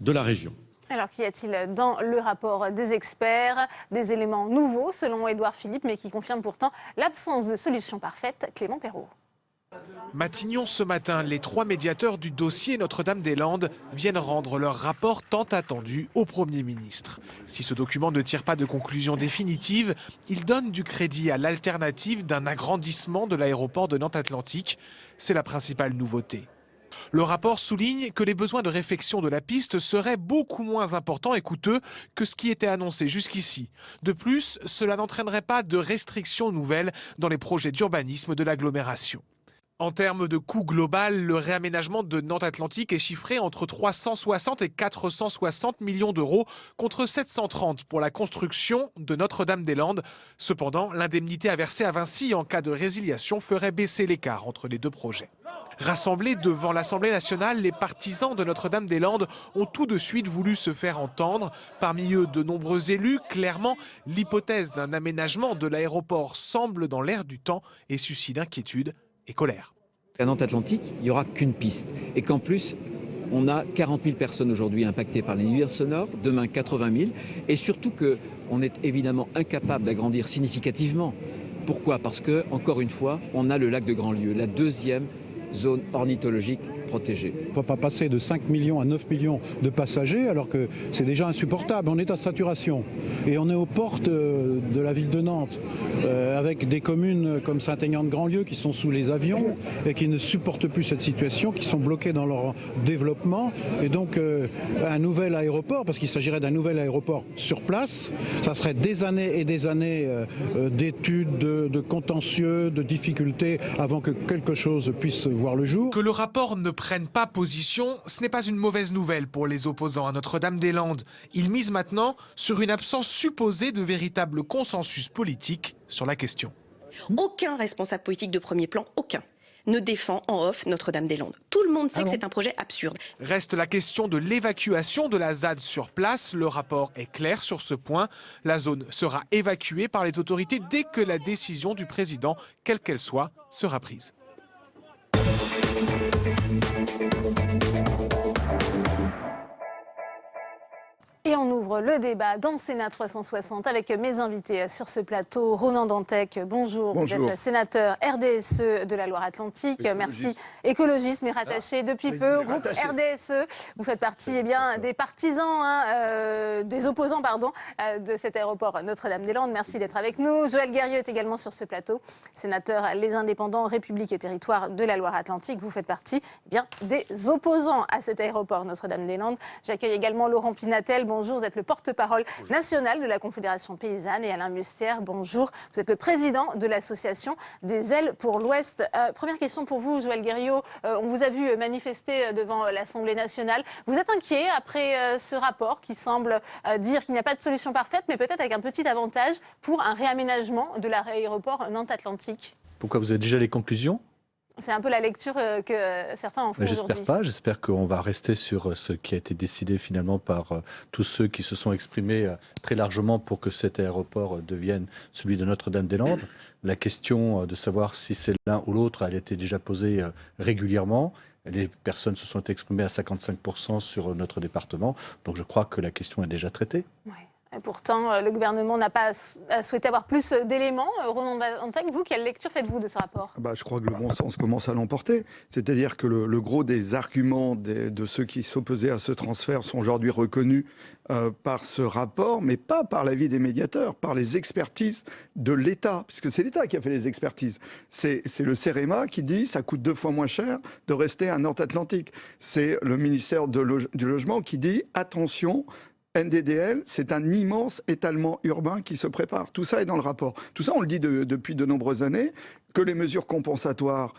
de la région. Alors, qu'y a-t-il dans le rapport des experts? Des éléments nouveaux, selon Édouard Philippe, mais qui confirment pourtant l'absence de solution parfaite. Clément Perrault. Matignon ce matin, les 3 médiateurs du dossier Notre-Dame-des-Landes viennent rendre leur rapport tant attendu au Premier ministre. Si ce document ne tire pas de conclusion définitive, il donne du crédit à l'alternative d'un agrandissement de l'aéroport de Nantes-Atlantique. C'est la principale nouveauté. Le rapport souligne que les besoins de réfection de la piste seraient beaucoup moins importants et coûteux que ce qui était annoncé jusqu'ici. De plus, cela n'entraînerait pas de restrictions nouvelles dans les projets d'urbanisme de l'agglomération. En termes de coût global, le réaménagement de Nantes-Atlantique est chiffré entre 360 et 460 millions d'euros contre 730 pour la construction de Notre-Dame-des-Landes. Cependant, l'indemnité à verser à Vinci en cas de résiliation ferait baisser l'écart entre les deux projets. Rassemblés devant l'Assemblée nationale, les partisans de Notre-Dame-des-Landes ont tout de suite voulu se faire entendre. Parmi eux, de nombreux élus. Clairement, l'hypothèse d'un aménagement de l'aéroport semble dans l'air du temps et suscite inquiétude et colère. À Nantes-Atlantique, il n'y aura qu'une piste. Et qu'en plus, on a 40 000 personnes aujourd'hui impactées par les nuisances sonores, demain 80 000. Et surtout qu'on est évidemment incapable d'agrandir significativement. Pourquoi ? Parce que, encore une fois, on a le lac de Grandlieu, la deuxième zone ornithologique protégée. On ne peut pas passer de 5 millions à 9 millions de passagers alors que c'est déjà insupportable. On est à saturation et on est aux portes de la ville de Nantes avec des communes comme Saint-Aignan-de-Grandlieu qui sont sous les avions et qui ne supportent plus cette situation, qui sont bloquées dans leur développement. Et donc un nouvel aéroport, parce qu'il s'agirait d'un nouvel aéroport sur place, ça serait des années et des années d'études, de contentieux, de difficultés avant que quelque chose puisse voir le jour. Que le rapport ne prennent pas position, ce n'est pas une mauvaise nouvelle pour les opposants à Notre-Dame-des-Landes. Ils misent maintenant sur une absence supposée de véritable consensus politique sur la question. Aucun responsable politique de premier plan, aucun, ne défend en off Notre-Dame-des-Landes. Tout le monde sait que c'est un projet absurde. Reste la question de l'évacuation de la ZAD sur place. Le rapport est clair sur ce point. La zone sera évacuée par les autorités dès que la décision du président, quelle qu'elle soit, sera prise. Et on ouvre le débat dans Sénat 360 avec mes invités sur ce plateau. Ronan Dantec, bonjour. Bonjour. Vous êtes sénateur RDSE de la Loire-Atlantique. Merci. Écologiste, mais rattaché depuis peu au groupe RDSE. Vous faites partie des partisans, des opposants de cet aéroport Notre-Dame-des-Landes. Merci d'être avec nous. Joël Guerriau est également sur ce plateau. Sénateur Les Indépendants, République et Territoire de la Loire-Atlantique. Vous faites partie des opposants à cet aéroport Notre-Dame-des-Landes. J'accueille également Laurent Pinatel. Bonjour, vous êtes le porte-parole national de la Confédération paysanne, et Alain Mustière, bonjour, vous êtes le président de l'association des Ailes pour l'Ouest. Première question pour vous, Joël Guerriau. On vous a vu manifester devant l'Assemblée nationale. Vous êtes inquiet après ce rapport qui semble dire qu'il n'y a pas de solution parfaite, mais peut-être avec un petit avantage pour un réaménagement de l'aéroport Nantes-Atlantique? Pourquoi vous avez déjà les conclusions? C'est un peu la lecture que certains en font aujourd'hui. J'espère pas. J'espère qu'on va rester sur ce qui a été décidé finalement par tous ceux qui se sont exprimés très largement pour que cet aéroport devienne celui de Notre-Dame-des-Landes. La question de savoir si c'est l'un ou l'autre, elle a été déjà posée régulièrement. Les personnes se sont exprimées à 55% sur notre département. Donc je crois que la question est déjà traitée. Ouais. Et pourtant, le gouvernement n'a pas souhaité avoir plus d'éléments. Ronan Dantec, vous, quelle lecture faites-vous de ce rapport ? Je crois que le bon sens commence à l'emporter. C'est-à-dire que le gros des arguments de ceux qui s'opposaient à ce transfert sont aujourd'hui reconnus par ce rapport, mais pas par l'avis des médiateurs, par les expertises de l'État, puisque c'est l'État qui a fait les expertises. C'est le CEREMA qui dit que ça coûte 2 fois moins cher de rester à Nantes-Atlantique. C'est le ministère du Logement qui dit « attention ». NDDL, c'est un immense étalement urbain qui se prépare. Tout ça est dans le rapport. Tout ça, on le dit depuis de nombreuses années, que les mesures compensatoires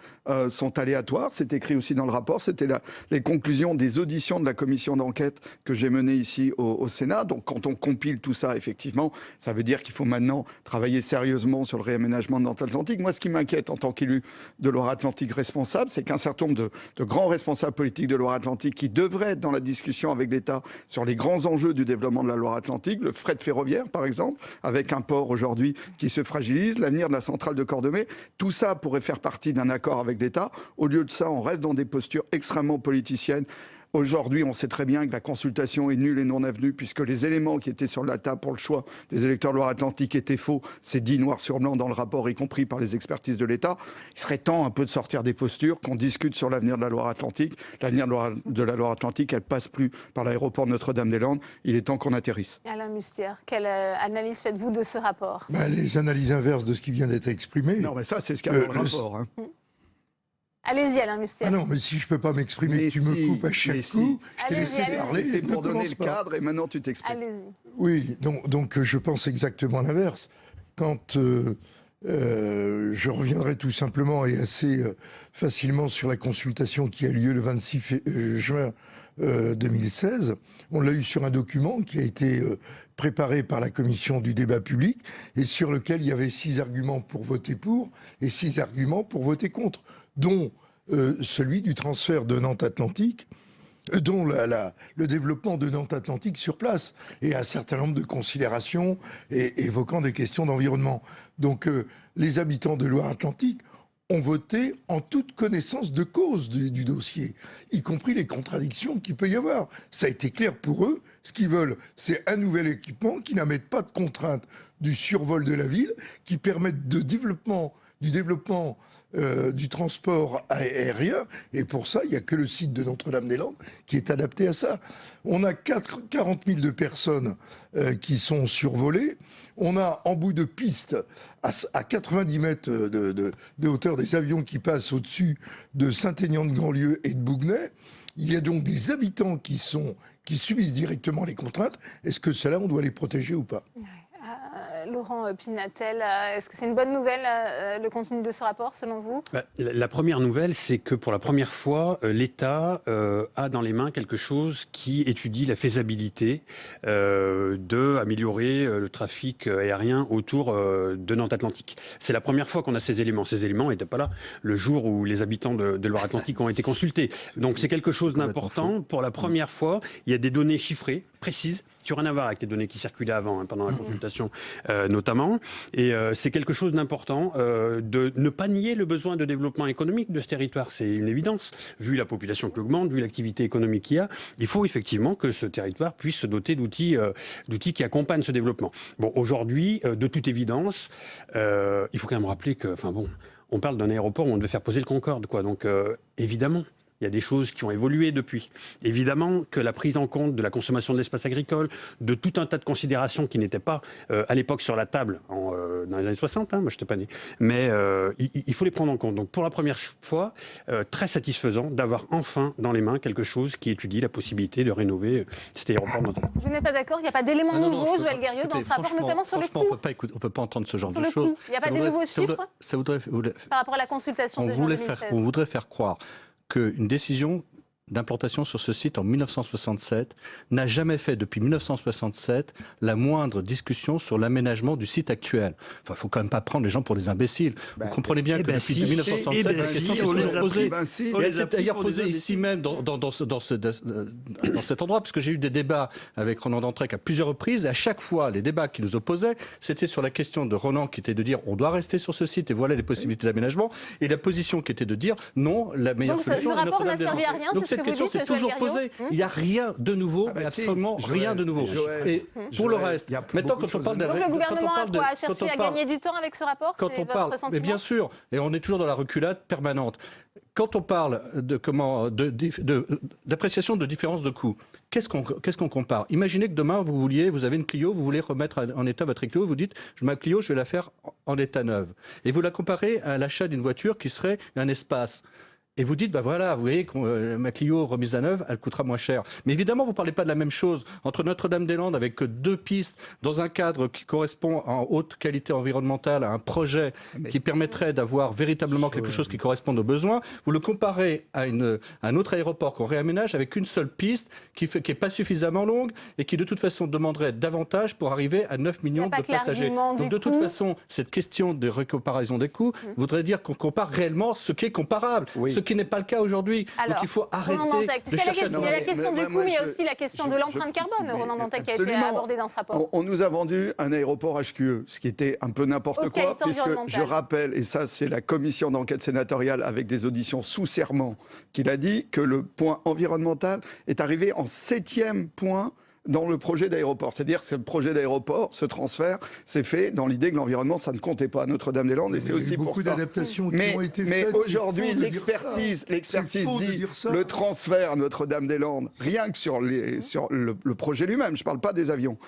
sont aléatoires. C'est écrit aussi dans le rapport. C'était les conclusions des auditions de la commission d'enquête que j'ai menée ici au Sénat. Donc, quand on compile tout ça, effectivement, ça veut dire qu'il faut maintenant travailler sérieusement sur le réaménagement de Nantes-Atlantique. Moi, ce qui m'inquiète en tant qu'élu de Loire-Atlantique responsable, c'est qu'un certain nombre de grands responsables politiques de Loire-Atlantique qui devraient être dans la discussion avec l'État sur les grands enjeux du développement de la Loire-Atlantique, le fret ferroviaire, par exemple, avec un port aujourd'hui qui se fragilise, l'avenir de la centrale de Cordemais, tout ça pourrait faire partie d'un accord avec l'État. Au lieu de ça, on reste dans des postures extrêmement politiciennes Aujourd'hui, on sait très bien que la consultation est nulle et non avenue, puisque les éléments qui étaient sur la table pour le choix des électeurs de Loire-Atlantique étaient faux. C'est dit noir sur blanc dans le rapport, y compris par les expertises de l'État. Il serait temps un peu de sortir des postures, qu'on discute sur l'avenir de la Loire-Atlantique. L'avenir de la Loire-Atlantique, elle passe plus par l'aéroport Notre-Dame-des-Landes. Il est temps qu'on atterrisse. Alain Mustier, quelle analyse faites-vous de ce rapport? Les analyses inverses de ce qui vient d'être exprimé. Non, mais ça, c'est ce qu'il y a dans le rapport. Hein. Allez-y, Alain Mustier. Ah non, mais si je ne peux pas m'exprimer, tu me coupes à chaque coup. Je t'ai laissé parler. C'était pour donner le cadre et maintenant tu t'exprimes. Allez-y. Oui, donc je pense exactement l'inverse. Quand je reviendrai tout simplement et assez facilement sur la consultation qui a lieu le 26 juin 2016, on l'a eu sur un document qui a été préparé par la commission du débat public et sur lequel il y avait 6 arguments pour voter pour et 6 arguments pour voter contre, dont celui du transfert de Nantes Atlantique, dont le développement de Nantes Atlantique sur place, et un certain nombre de considérations évoquant des questions d'environnement. Donc les habitants de Loire-Atlantique ont voté en toute connaissance de cause du dossier, y compris les contradictions qu'il peut y avoir. Ça a été clair pour eux. Ce qu'ils veulent, c'est un nouvel équipement qui n'amène pas de contraintes du survol de la ville, qui permette du développement du transport aérien. Et pour ça, il n'y a que le site de Notre-Dame-des-Landes qui est adapté à ça. On a 40 000 de personnes qui sont survolées. On a en bout de piste, à 90 mètres de hauteur, des avions qui passent au-dessus de Saint-Aignan-de-Grandlieu et de Bouguenais. Il y a donc des habitants qui subissent directement les contraintes. Est-ce que cela, on doit les protéger ou pas ? Laurent Pinatel, est-ce que c'est une bonne nouvelle, le contenu de ce rapport, selon vous? La première nouvelle, c'est que pour la première fois, l'État a dans les mains quelque chose qui étudie la faisabilité d'améliorer le trafic aérien autour de Nantes Atlantique. C'est la première fois qu'on a ces éléments. Ces éléments n'étaient pas là le jour où les habitants de Loire-Atlantique ont été consultés. Donc c'est quelque chose d'important. Pour la première fois, il y a des données chiffrées, précises, qui n'ont rien à voir avec les données qui circulaient avant, pendant la consultation notamment. Et c'est quelque chose d'important de ne pas nier le besoin de développement économique de ce territoire. C'est une évidence. Vu la population qui augmente, vu l'activité économique qu'il y a, il faut effectivement que ce territoire puisse se doter d'outils qui accompagnent ce développement. Bon, aujourd'hui, de toute évidence, il faut quand même rappeler que, on parle d'un aéroport où on devait faire poser le Concorde, quoi. Donc, évidemment, il y a des choses qui ont évolué depuis. Évidemment que la prise en compte de la consommation de l'espace agricole, de tout un tas de considérations qui n'étaient pas à l'époque sur la table dans les années 60, moi je n'étais pas né, mais il faut les prendre en compte. Donc pour la première fois, très satisfaisant d'avoir enfin dans les mains quelque chose qui étudie la possibilité de rénover cet aéroport. Vous n'êtes pas d'accord? Il n'y a pas d'éléments nouveaux, Joël Guerriau, dans ce rapport, notamment sur le coût? On ne peut pas entendre ce genre de choses. Il n'y a pas des nouveaux chiffres par rapport à la consultation de juin 2016? On voudrait faire croire qu'une décision d'implantation sur ce site en 1967 n'a jamais fait depuis 1967 la moindre discussion sur l'aménagement du site actuel. Enfin, il ne faut quand même pas prendre les gens pour des imbéciles. Vous comprenez bien que depuis 1967, la question s'est toujours posée. Elle s'est d'ailleurs posée ici même dans cet endroit, parce que j'ai eu des débats avec Ronan Dantec à plusieurs reprises, et à chaque fois, les débats qui nous opposaient, c'était sur la question de Ronan qui était de dire on doit rester sur ce site et voilà les possibilités d'aménagement, et la position qui était de dire non, la meilleure solution est Notre-Dame-des-Landes. Donc cette question s'est toujours posée. Il n'y a rien de nouveau, absolument rien de nouveau. Et pour le reste, maintenant quand on parle donc le gouvernement a quoi? Cherché à gagner du temps avec ce rapport? Quand on parle, mais bien sûr, et on est toujours dans la reculade permanente. Quand on parle d'appréciation de différence de coûts, qu'est-ce qu'on compare? Imaginez que demain, vous avez une Clio, vous voulez remettre en état votre Clio, vous dites, ma Clio, je vais la faire en état neuve. Et vous la comparez à l'achat d'une voiture qui serait un espace. Et vous dites, vous voyez, ma Clio remise à neuve, elle coûtera moins cher. Mais évidemment, vous ne parlez pas de la même chose entre Notre-Dame-des-Landes avec 2 pistes dans un cadre qui correspond en haute qualité environnementale à un projet qui permettrait d'avoir véritablement quelque chose qui corresponde aux besoins. Vous le comparez à un autre aéroport qu'on réaménage avec une seule piste qui n'est pas suffisamment longue et qui de toute façon demanderait davantage pour arriver à 9 millions de passagers. Donc de toute façon, cette question de recomparaison des coûts voudrait dire qu'on compare réellement ce qui est comparable. Oui. Ce qui n'est pas le cas aujourd'hui. Donc il faut arrêter de chercher... Il y a la question du coût, mais il y a aussi la question de l'empreinte carbone, Ronan Dantec, qui a été abordée dans ce rapport. On nous a vendu un aéroport HQE, ce qui était un peu n'importe quoi, puisque je rappelle, et ça c'est la commission d'enquête sénatoriale avec des auditions sous serment, qui l'a dit, que le point environnemental est arrivé en 7e point dans le projet d'aéroport. C'est-à-dire que ce projet d'aéroport, ce transfert, s'est fait dans l'idée que l'environnement, ça ne comptait pas à Notre-Dame-des-Landes, et c'est aussi pour ça. Beaucoup d'adaptations qui ont été faites. Mais aujourd'hui, l'expertise dit le transfert à Notre-Dame-des-Landes, rien que sur le projet lui-même, je ne parle pas des avions,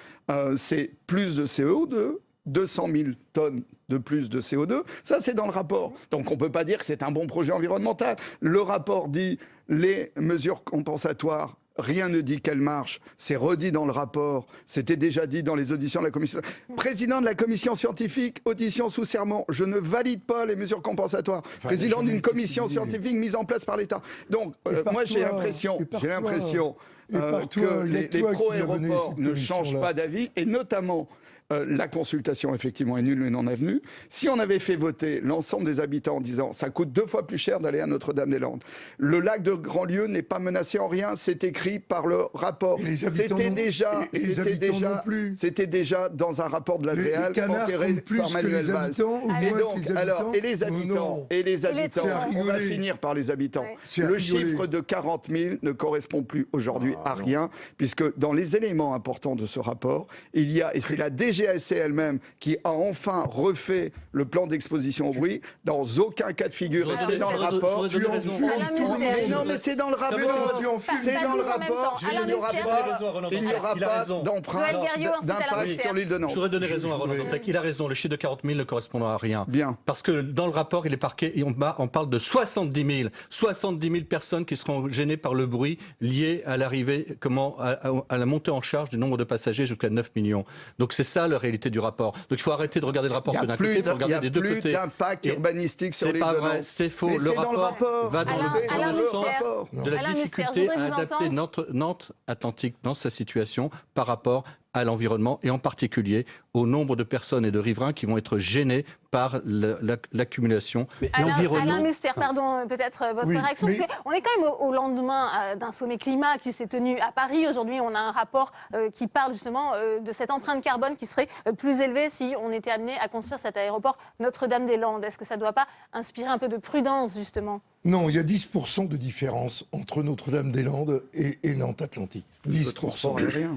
c'est plus de CO2, 200 000 tonnes de plus de CO2, ça c'est dans le rapport. Donc on ne peut pas dire que c'est un bon projet environnemental. Le rapport dit les mesures compensatoires, rien ne dit qu'elles marchent, c'est redit dans le rapport, c'était déjà dit dans les auditions de la commission. Président de la commission scientifique, audition sous serment, je ne valide pas les mesures compensatoires. Président d'une commission scientifique mise en place par l'État. Donc moi j'ai l'impression que les pro-aéroports ne changent pas d'avis, et notamment... la consultation, effectivement, est nulle et non avenue. Si on avait fait voter l'ensemble des habitants en disant ça coûte 2 fois plus cher d'aller à Notre-Dame-des-Landes, le lac de Grandlieu n'est pas menacé en rien, c'est écrit par le rapport. C'était déjà dans un rapport de l'ADREAL enterré par Manuel Valls. Et les habitants, on va finir par les habitants. Le chiffre de 40 000 ne correspond plus aujourd'hui à rien, puisque dans les éléments importants de ce rapport, il y a, et c'est la DGAC elle-même qui a enfin refait le plan d'exposition au bruit, dans aucun cas de figure, et c'est dans le rapport. Non, mais c'est dans le rapport. C'est dans le rapport. Il n'y aura pas d'emprunt d'impact sur l'île de Nantes. Je voudrais donner raison à Ronan Dantec. Il a raison, le chiffre de 40 000 ne correspond à rien. Bien. Parce que dans le rapport, il est marqué, et on parle de 70 000 personnes qui seront gênées par le bruit lié à l'arrivée, à la montée en charge du nombre de passagers jusqu'à 9 millions. Donc c'est ça la réalité du rapport. Donc il faut arrêter de regarder le rapport que d'un côté, il faut regarder des deux côtés. Il n'y a plus d'impact urbanistique sur l'île de Nantes. C'est pas vrai, c'est faux. Le rapport va dans le sens de la difficulté à adapter Nantes Atlantique dans sa situation par rapport à l'environnement, et en particulier au nombre de personnes et de riverains qui vont être gênés par l'accumulation. Alain Muster, pardon, peut-être votre réaction. Parce on est quand même au lendemain d'un sommet climat qui s'est tenu à Paris. Aujourd'hui, on a un rapport qui parle justement de cette empreinte carbone qui serait plus élevée si on était amené à construire cet aéroport Notre-Dame-des-Landes. Est-ce que ça ne doit pas inspirer un peu de prudence, justement ? Non, il y a 10% de différence entre Notre-Dame-des-Landes et Nantes Atlantique. 10%.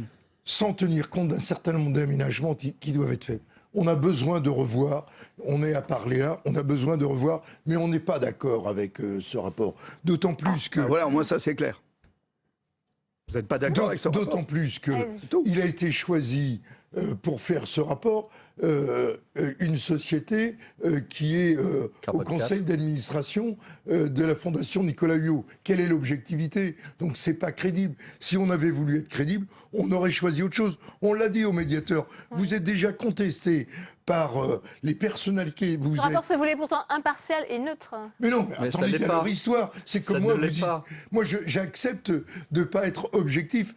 Sans tenir compte d'un certain nombre d'aménagements qui doivent être faits. On a besoin de revoir, on est à parler là, on a besoin de revoir, mais on n'est pas d'accord avec ce rapport. D'autant plus que... Voilà, au moins ça c'est clair. Vous n'êtes pas d'accord avec ce rapport ? D'autant plus qu'il a été choisi pour faire ce rapport une société qui est au conseil d'administration de la Fondation Nicolas Hulot. Quelle est l'objectivité ? Donc c'est pas crédible. Si on avait voulu être crédible, on aurait choisi autre chose. On l'a dit au médiateur. Vous êtes déjà contesté par les personnalités. Ce rapport se voulait pourtant impartial et neutre. Mais non, mais attendez, il y a leur histoire. C'est comme moi, moi j'accepte de ne pas être objectif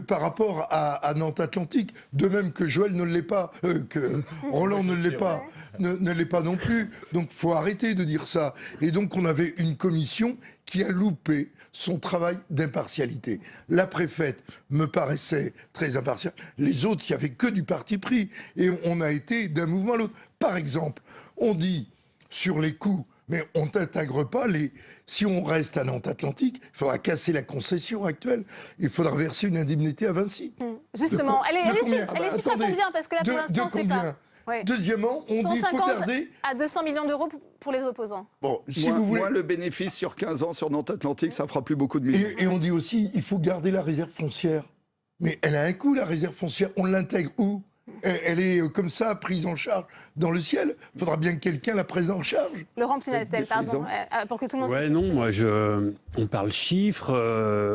par rapport à Nantes Atlantique, de même que Joël ne l'est pas, que Roland ne l'est pas, ne l'est pas non plus. Donc il faut arrêter de dire ça. Et donc on avait une commission qui a loupé son travail d'impartialité. La préfète me paraissait très impartiale. Les autres, il n'y avait que du parti pris. Et on a été d'un mouvement à l'autre. Par exemple, on dit sur les coûts, mais on n'intègre pas les... Si on reste à Nantes Atlantique, il faudra casser la concession actuelle. Il faudra verser une indemnité à Vinci. Justement, elle est chiffrée combien ? Parce que là, pour l'instant, c'est pas... Ouais. Deuxièmement, on dit qu'il faut garder... à 200 millions d'euros pour les opposants. Bon, si vous voulez... le bénéfice sur 15 ans sur Nantes Atlantique, ça fera plus beaucoup de millions. Et on dit aussi il faut garder la réserve foncière. Mais elle a un coût, la réserve foncière. On l'intègre où ? Elle est comme ça, prise en charge dans le ciel. Il faudra bien que quelqu'un la prenne en charge. Laurent Pinatel, pardon, pour que tout le monde... Ouais, non, moi, on parle chiffres,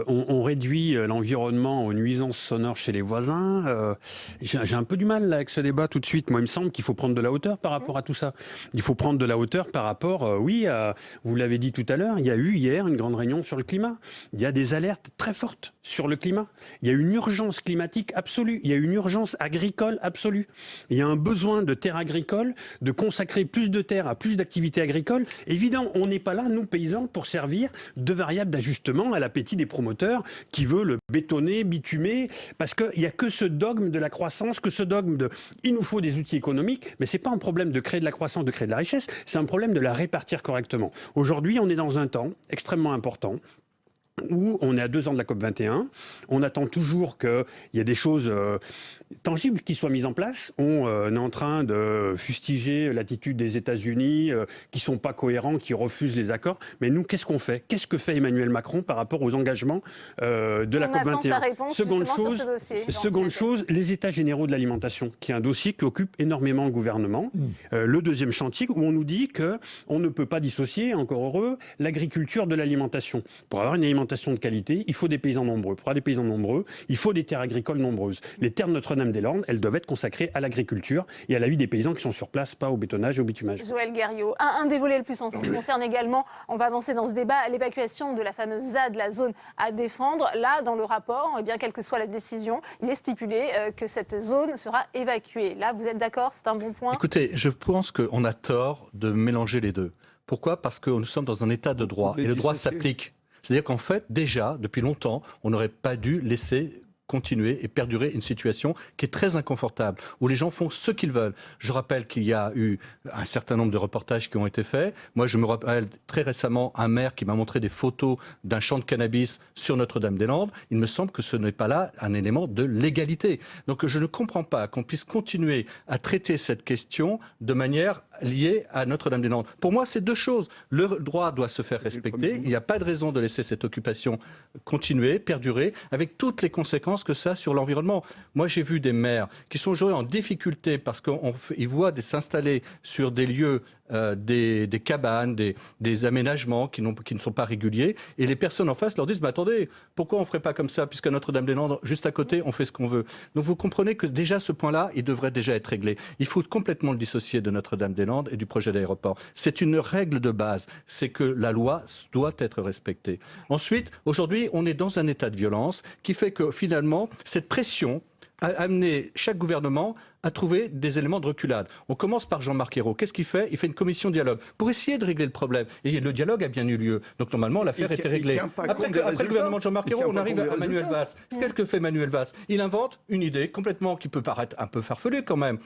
on réduit l'environnement aux nuisances sonores chez les voisins. J'ai un peu du mal là, avec ce débat tout de suite. Moi, il me semble qu'il faut prendre de la hauteur par rapport à tout ça. Il faut prendre de la hauteur par rapport, vous l'avez dit tout à l'heure, il y a eu hier une grande réunion sur le climat. Il y a des alertes très fortes sur le climat. Il y a une urgence climatique absolue. Il y a une urgence agricole national absolu. Il y a un besoin de terres agricoles, de consacrer plus de terres à plus d'activités agricoles. Évidemment, on n'est pas là, nous, paysans, pour servir de variable d'ajustement à l'appétit des promoteurs qui veulent bétonner, bitumer, parce qu'il n'y a que ce dogme de la croissance, que ce dogme de « il nous faut des outils économiques », mais ce n'est pas un problème de créer de la croissance, de créer de la richesse, c'est un problème de la répartir correctement. Aujourd'hui, on est dans un temps extrêmement important où on est à 2 ans de la COP21, on attend toujours qu'il y ait des choses tangibles qui soient mises en place. On est en train de fustiger l'attitude des États-Unis qui ne sont pas cohérents, qui refusent les accords. Mais nous, qu'est-ce qu'on fait? Qu'est-ce que fait Emmanuel Macron par rapport aux engagements de la COP21? Seconde chose, les États généraux de l'alimentation, qui est un dossier qui occupe énormément le gouvernement. Le deuxième chantier où on nous dit qu'on ne peut pas dissocier, encore heureux, l'agriculture de l'alimentation. Pour avoir une alimentation de qualité, il faut des paysans nombreux. Pour avoir des paysans nombreux, il faut des terres agricoles nombreuses. Les terres de Notre-Dame-des-Landes, elles doivent être consacrées à l'agriculture et à la vie des paysans qui sont sur place, pas au bétonnage et au bitumage. Joël Guerriau, un des volets le plus sensible concerne également, on va avancer dans ce débat, l'évacuation de la fameuse ZAD, la zone à défendre. Là, dans le rapport, eh bien, quelle que soit la décision, il est stipulé que cette zone sera évacuée. Là, vous êtes d'accord? C'est un bon point? Écoutez, je pense qu'on a tort de mélanger les deux. Pourquoi? Parce que nous sommes dans un état de droit et le droit s'applique. C'est-à-dire qu'en fait, déjà, depuis longtemps, on n'aurait pas dû laisser continuer et perdurer une situation qui est très inconfortable, où les gens font ce qu'ils veulent. Je rappelle qu'il y a eu un certain nombre de reportages qui ont été faits. Moi, je me rappelle très récemment un maire qui m'a montré des photos d'un champ de cannabis sur Notre-Dame-des-Landes. Il me semble que ce n'est pas là un élément de légalité. Donc je ne comprends pas qu'on puisse continuer à traiter cette question de manière liée à Notre-Dame-des-Landes. Pour moi, c'est deux choses. Le droit doit se faire respecter. Il n'y a pas de raison de laisser cette occupation continuer, perdurer, avec toutes les conséquences que ça a sur l'environnement. Moi, j'ai vu des maires qui sont aujourd'hui en difficulté parce qu'ils voient s'installer sur des lieux, des cabanes, des aménagements qui ne sont pas réguliers, et les personnes en face leur disent « Mais attendez, pourquoi on ne ferait pas comme ça, puisqu'à Notre-Dame-des-Landes, juste à côté, on fait ce qu'on veut ?» Donc vous comprenez que déjà ce point-là, il devrait déjà être réglé. Il faut complètement le dissocier de Notre-Dame-des-Landes et du projet d'aéroport. C'est une règle de base, c'est que la loi doit être respectée. Ensuite, aujourd'hui, on est dans un état de violence qui fait que finalement, cette pression a amené chaque gouvernement à trouver des éléments de reculade. On commence par Jean-Marc Ayrault. Qu'est-ce qu'il fait? Il fait une commission de dialogue pour essayer de régler le problème. Et le dialogue a bien eu lieu. Donc normalement, l'affaire était réglée. Après le gouvernement de Jean-Marc Ayrault, on arrive à Manuel Valls. Qu'est-ce que fait Manuel Valls? Il invente une idée complètement qui peut paraître un peu farfelue quand même.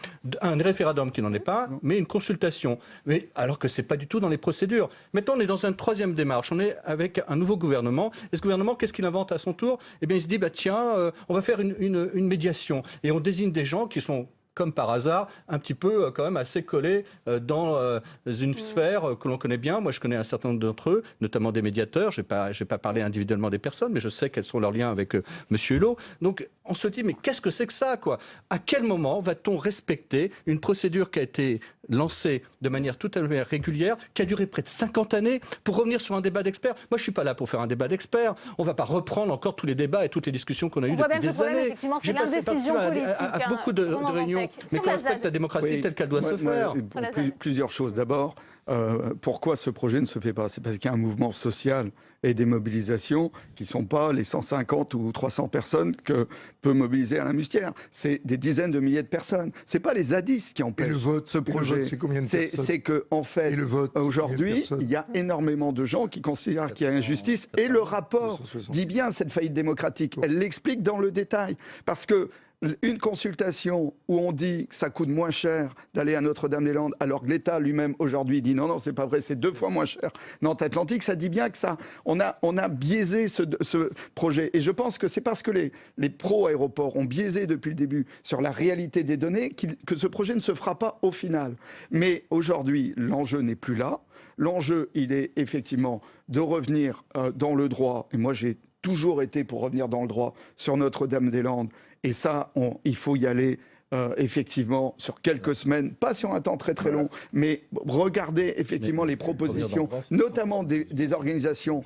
Un référendum qui n'en est pas, mais une consultation. Mais alors que c'est pas du tout dans les procédures. Maintenant, on est dans une troisième démarche. On est avec un nouveau gouvernement. Et ce gouvernement, qu'est-ce qu'il invente à son tour? Eh bien, il se dit, bah tiens, on va faire une médiation. Et on désigne des gens qui sont, comme par hasard, un petit peu quand même assez collés dans une sphère que l'on connaît bien. Moi, je connais un certain nombre d'entre eux, notamment des médiateurs. Je vais pas parler individuellement des personnes, mais je sais quels sont leurs liens avec M. Hulot. Donc, on se dit, mais qu'est-ce que c'est que ça, quoi? À quel moment va-t-on respecter une procédure qui a été lancée de manière tout à fait régulière, qui a duré près de 50 années, pour revenir sur un débat d'experts? Moi, je suis pas là pour faire un débat d'experts. On va pas reprendre encore tous les débats et toutes les discussions qu'on a eues depuis des années. J'ai passé à beaucoup de réunions, mais qu'on respecte la démocratie telle qu'elle doit se faire. Plusieurs choses. D'abord, pourquoi ce projet ne se fait pas? C'est parce qu'il y a un mouvement social et des mobilisations qui ne sont pas les 150 ou 300 personnes que peut mobiliser Alain Mustière. C'est des dizaines de milliers de personnes. Ce n'est pas les zadistes qui empêchent ce projet. C'est qu'en fait, aujourd'hui, il y a énormément de gens qui considèrent qu'il y a injustice. Et le rapport dit bien cette faillite démocratique. Elle l'explique dans le détail. Parce que une consultation où on dit que ça coûte moins cher d'aller à Notre-Dame-des-Landes, alors que l'État lui-même aujourd'hui dit non, c'est pas vrai, c'est 2 fois moins cher. Nantes-Atlantique, ça dit bien que ça, on a biaisé ce projet. Et je pense que c'est parce que les pro-aéroports ont biaisé depuis le début sur la réalité des données que ce projet ne se fera pas au final. Mais aujourd'hui, l'enjeu n'est plus là. L'enjeu, il est effectivement de revenir dans le droit. Et moi, j'ai toujours été pour revenir dans le droit sur Notre-Dame-des-Landes. Et ça, il faut y aller effectivement sur quelques semaines, pas sur un temps très très long, mais regarder effectivement les propositions, notamment des organisations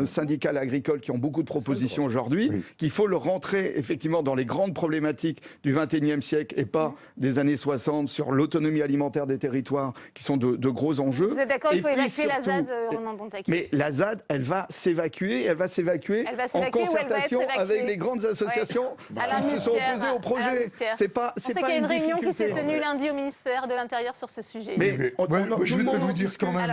syndicales agricoles qui ont beaucoup de propositions aujourd'hui, qu'il faut le rentrer effectivement dans les grandes problématiques du XXIe siècle et pas des années 60 sur l'autonomie alimentaire des territoires qui sont de gros enjeux. Vous êtes d'accord, il faut évacuer la ZAD, Ronan Bontac? Mais la ZAD, elle va s'évacuer en concertation avec les grandes associations qui se sont opposées au projet. C'est pas On sait qu'il y a une réunion qui s'est tenue lundi au ministère de l'Intérieur sur ce sujet. Je vais vous dire quand même,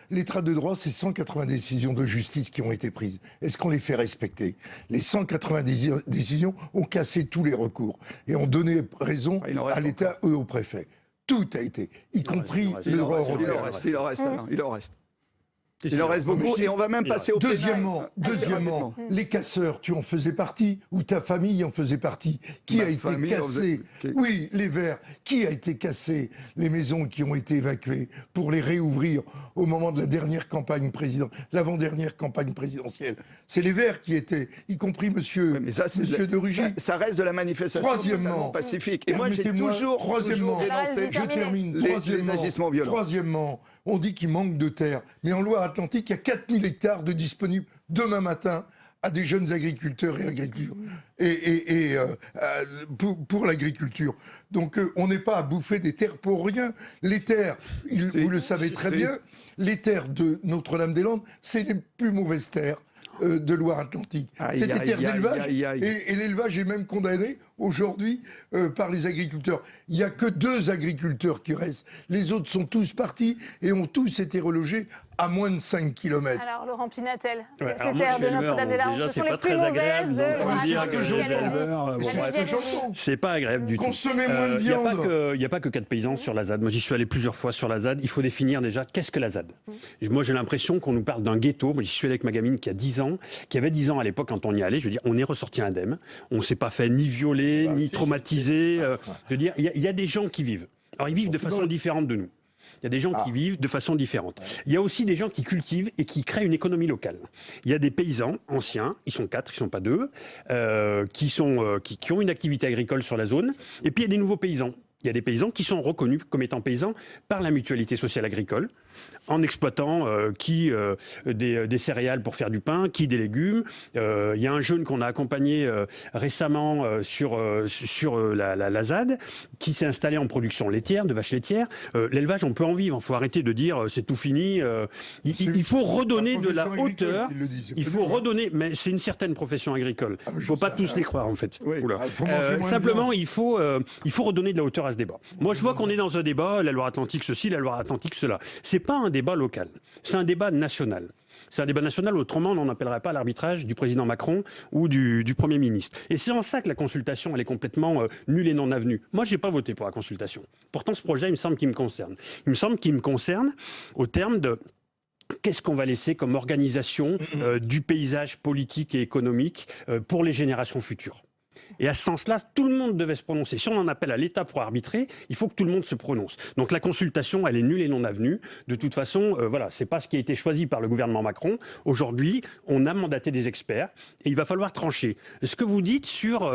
l'état de droit, c'est 180 décisions de justice qui ont été prises. Est-ce qu'on les fait respecter? Les 180 décisions ont cassé tous les recours et ont donné raison à l'État et au préfet. Tout a été, y compris le droit européen. Il en reste, Alain, il en reste. Il en reste beaucoup et on va même passer au Deuxièmement, les casseurs, tu en faisais partie ou ta famille en faisait partie? Qui a été cassé? Oui, les Verts. Qui a été cassé? Les maisons qui ont été évacuées pour les réouvrir au moment de la dernière campagne présidentielle, l'avant-dernière campagne présidentielle. C'est les Verts qui étaient, y compris monsieur de Rugy. Ça reste de la manifestation totalement pacifique. Et moi, j'ai toujours dénoncé les agissements violents. Troisièmement, on dit qu'il manque de terre. Mais en Loire-Atlantique, il y a 4000 hectares de disponibles demain matin à des jeunes agriculteurs et l'agriculture. Pour l'agriculture. Donc on n'est pas à bouffer des terres pour rien. Les terres, vous le savez très bien, les terres de Notre-Dame-des-Landes, c'est les plus mauvaises terres de Loire-Atlantique. C'est des terres d'élevage. Et l'élevage est même condamné aujourd'hui par les agriculteurs. Il n'y a que 2 agriculteurs qui restent. Les autres sont tous partis et ont tous été relogés à moins de 5 km. Alors, Laurent Pinatel, ces terres de Notre-Dame-des-Landes, ce sont les plus mauvaises de C'est pas agréable du tout. Consommer moins de viande. Il n'y a pas que 4 paysans sur la ZAD. Moi, j'y suis allé plusieurs fois sur la ZAD. Il faut définir déjà qu'est-ce que la ZAD. Moi, j'ai l'impression qu'on nous parle d'un ghetto. Moi, j'y suis allé avec ma gamine qui a 10 ans, qui avait 10 ans à l'époque quand on y allait. Je veux dire, on est ressorti indemne. On ne s'est pas fait ni violer, ni traumatiser. Je veux dire, il y a des gens qui vivent. Alors, ils vivent de façon différente de nous. Il y a des gens qui vivent de façon différente. Il y a aussi des gens qui cultivent et qui créent une économie locale. Il y a des paysans anciens, ils sont 4, ils ne sont pas 2, qui ont une activité agricole sur la zone. Et puis il y a des nouveaux paysans. Il y a des paysans qui sont reconnus comme étant paysans par la mutualité sociale agricole, en exploitant des céréales pour faire du pain, des légumes. Il y a un jeune qu'on a accompagné récemment sur la ZAD, qui s'est installé en production laitière, de vaches laitières. L'élevage, on peut en vivre. Il faut arrêter de dire c'est tout fini. Il faut redonner de la hauteur. Il faut redonner, mais c'est une certaine profession agricole. Il ne faut pas tous les croire, en fait. Simplement, il faut redonner de la hauteur à ce débat. Moi, je vois qu'on est dans un débat, la Loire-Atlantique ceci, la Loire-Atlantique cela. C'est pas un débat local, c'est un débat national. C'est un débat national, autrement on n'en appellerait pas l'arbitrage du président Macron ou du Premier ministre. Et c'est en ça que la consultation, elle est complètement nulle et non avenue. Moi, je n'ai pas voté pour la consultation. Pourtant, ce projet, il me semble qu'il me concerne. Il me semble qu'il me concerne au terme de... Qu'est-ce qu'on va laisser comme organisation du paysage politique et économique pour les générations futures ? Et à ce sens-là, tout le monde devait se prononcer. Si on en appelle à l'État pour arbitrer, il faut que tout le monde se prononce. Donc la consultation, elle est nulle et non avenue. De toute façon, voilà, c'est pas ce qui a été choisi par le gouvernement Macron. Aujourd'hui, on a mandaté des experts et il va falloir trancher. Ce que vous dites sur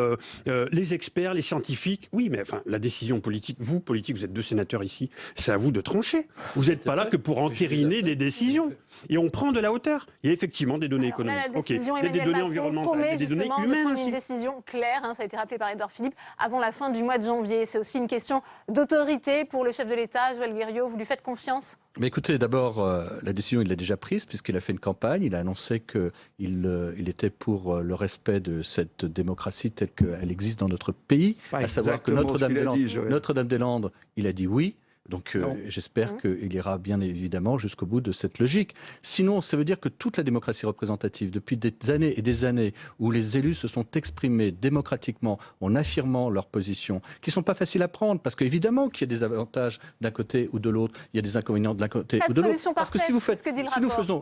les experts, les scientifiques, oui, mais enfin, la décision politique, vous êtes 2 sénateurs ici, c'est à vous de trancher. Vous n'êtes pas là que pour entériner des décisions. Et on prend de la hauteur. Il y a effectivement des données économiques. Il y a des données environnementales, des données humaines aussi. Une décision claire, ça a été rappelé par Édouard Philippe, avant la fin du mois de janvier. C'est aussi une question d'autorité pour le chef de l'État, Joël Guerriau. Vous lui faites confiance ? Mais écoutez, d'abord, la décision, il l'a déjà prise, puisqu'il a fait une campagne. Il a annoncé qu'il était pour le respect de cette démocratie telle qu'elle existe dans notre pays, à savoir que Notre-Dame-des-Landes, il a dit oui. Donc j'espère qu'il ira bien évidemment jusqu'au bout de cette logique. Sinon, ça veut dire que toute la démocratie représentative, depuis des années et des années, où les élus se sont exprimés démocratiquement en affirmant leurs positions, qui ne sont pas faciles à prendre, parce qu'évidemment qu'il y a des avantages d'un côté ou de l'autre, il y a des inconvénients de l'un côté ou de l'autre. Parce que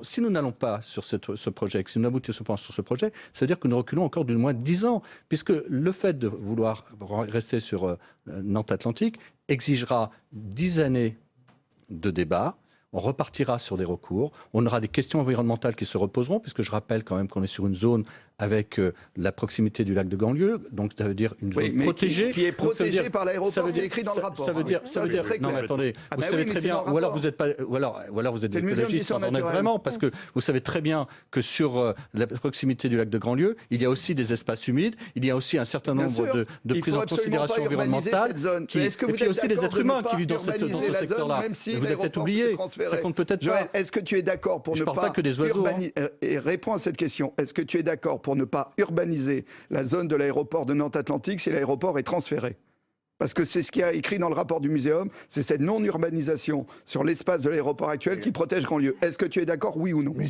si nous n'allons pas sur ce projet, si nous n'aboutissons pas sur ce projet, ça veut dire que nous reculons encore de moins de 10 ans, puisque le fait de vouloir rester sur Nantes-Atlantique exigera 10 années de débat. On repartira sur des recours. On aura des questions environnementales qui se reposeront, puisque je rappelle quand même qu'on est sur une zone avec la proximité du lac de Grandlieu, donc ça veut dire une zone protégée. Qui est protégée par l'aéroport, c'est écrit dans le rapport. Ça veut dire, non mais attendez, vous savez très bien, ou alors vous êtes écologiste sans en être vraiment, parce que vous savez très bien que sur la proximité du lac de Grandlieu, il y a aussi des espaces humides, il y a aussi un certain nombre de prises en considération environnementales, et puis il y a aussi des êtres humains qui vivent dans ce secteur-là. Vous avez peut-être oublié, ça compte peut-être pas. Joël, est-ce que tu es d'accord pour ne pas que des oiseaux. Et réponds à cette question. Est-ce que tu es d'accord pour pour ne pas urbaniser la zone de l'aéroport de Nantes-Atlantique si l'aéroport est transféré. Parce que c'est ce qui est écrit dans le rapport du muséum, c'est cette non-urbanisation sur l'espace de l'aéroport actuel qui protège Grandlieu. Est-ce que tu es d'accord, oui ou non? Mais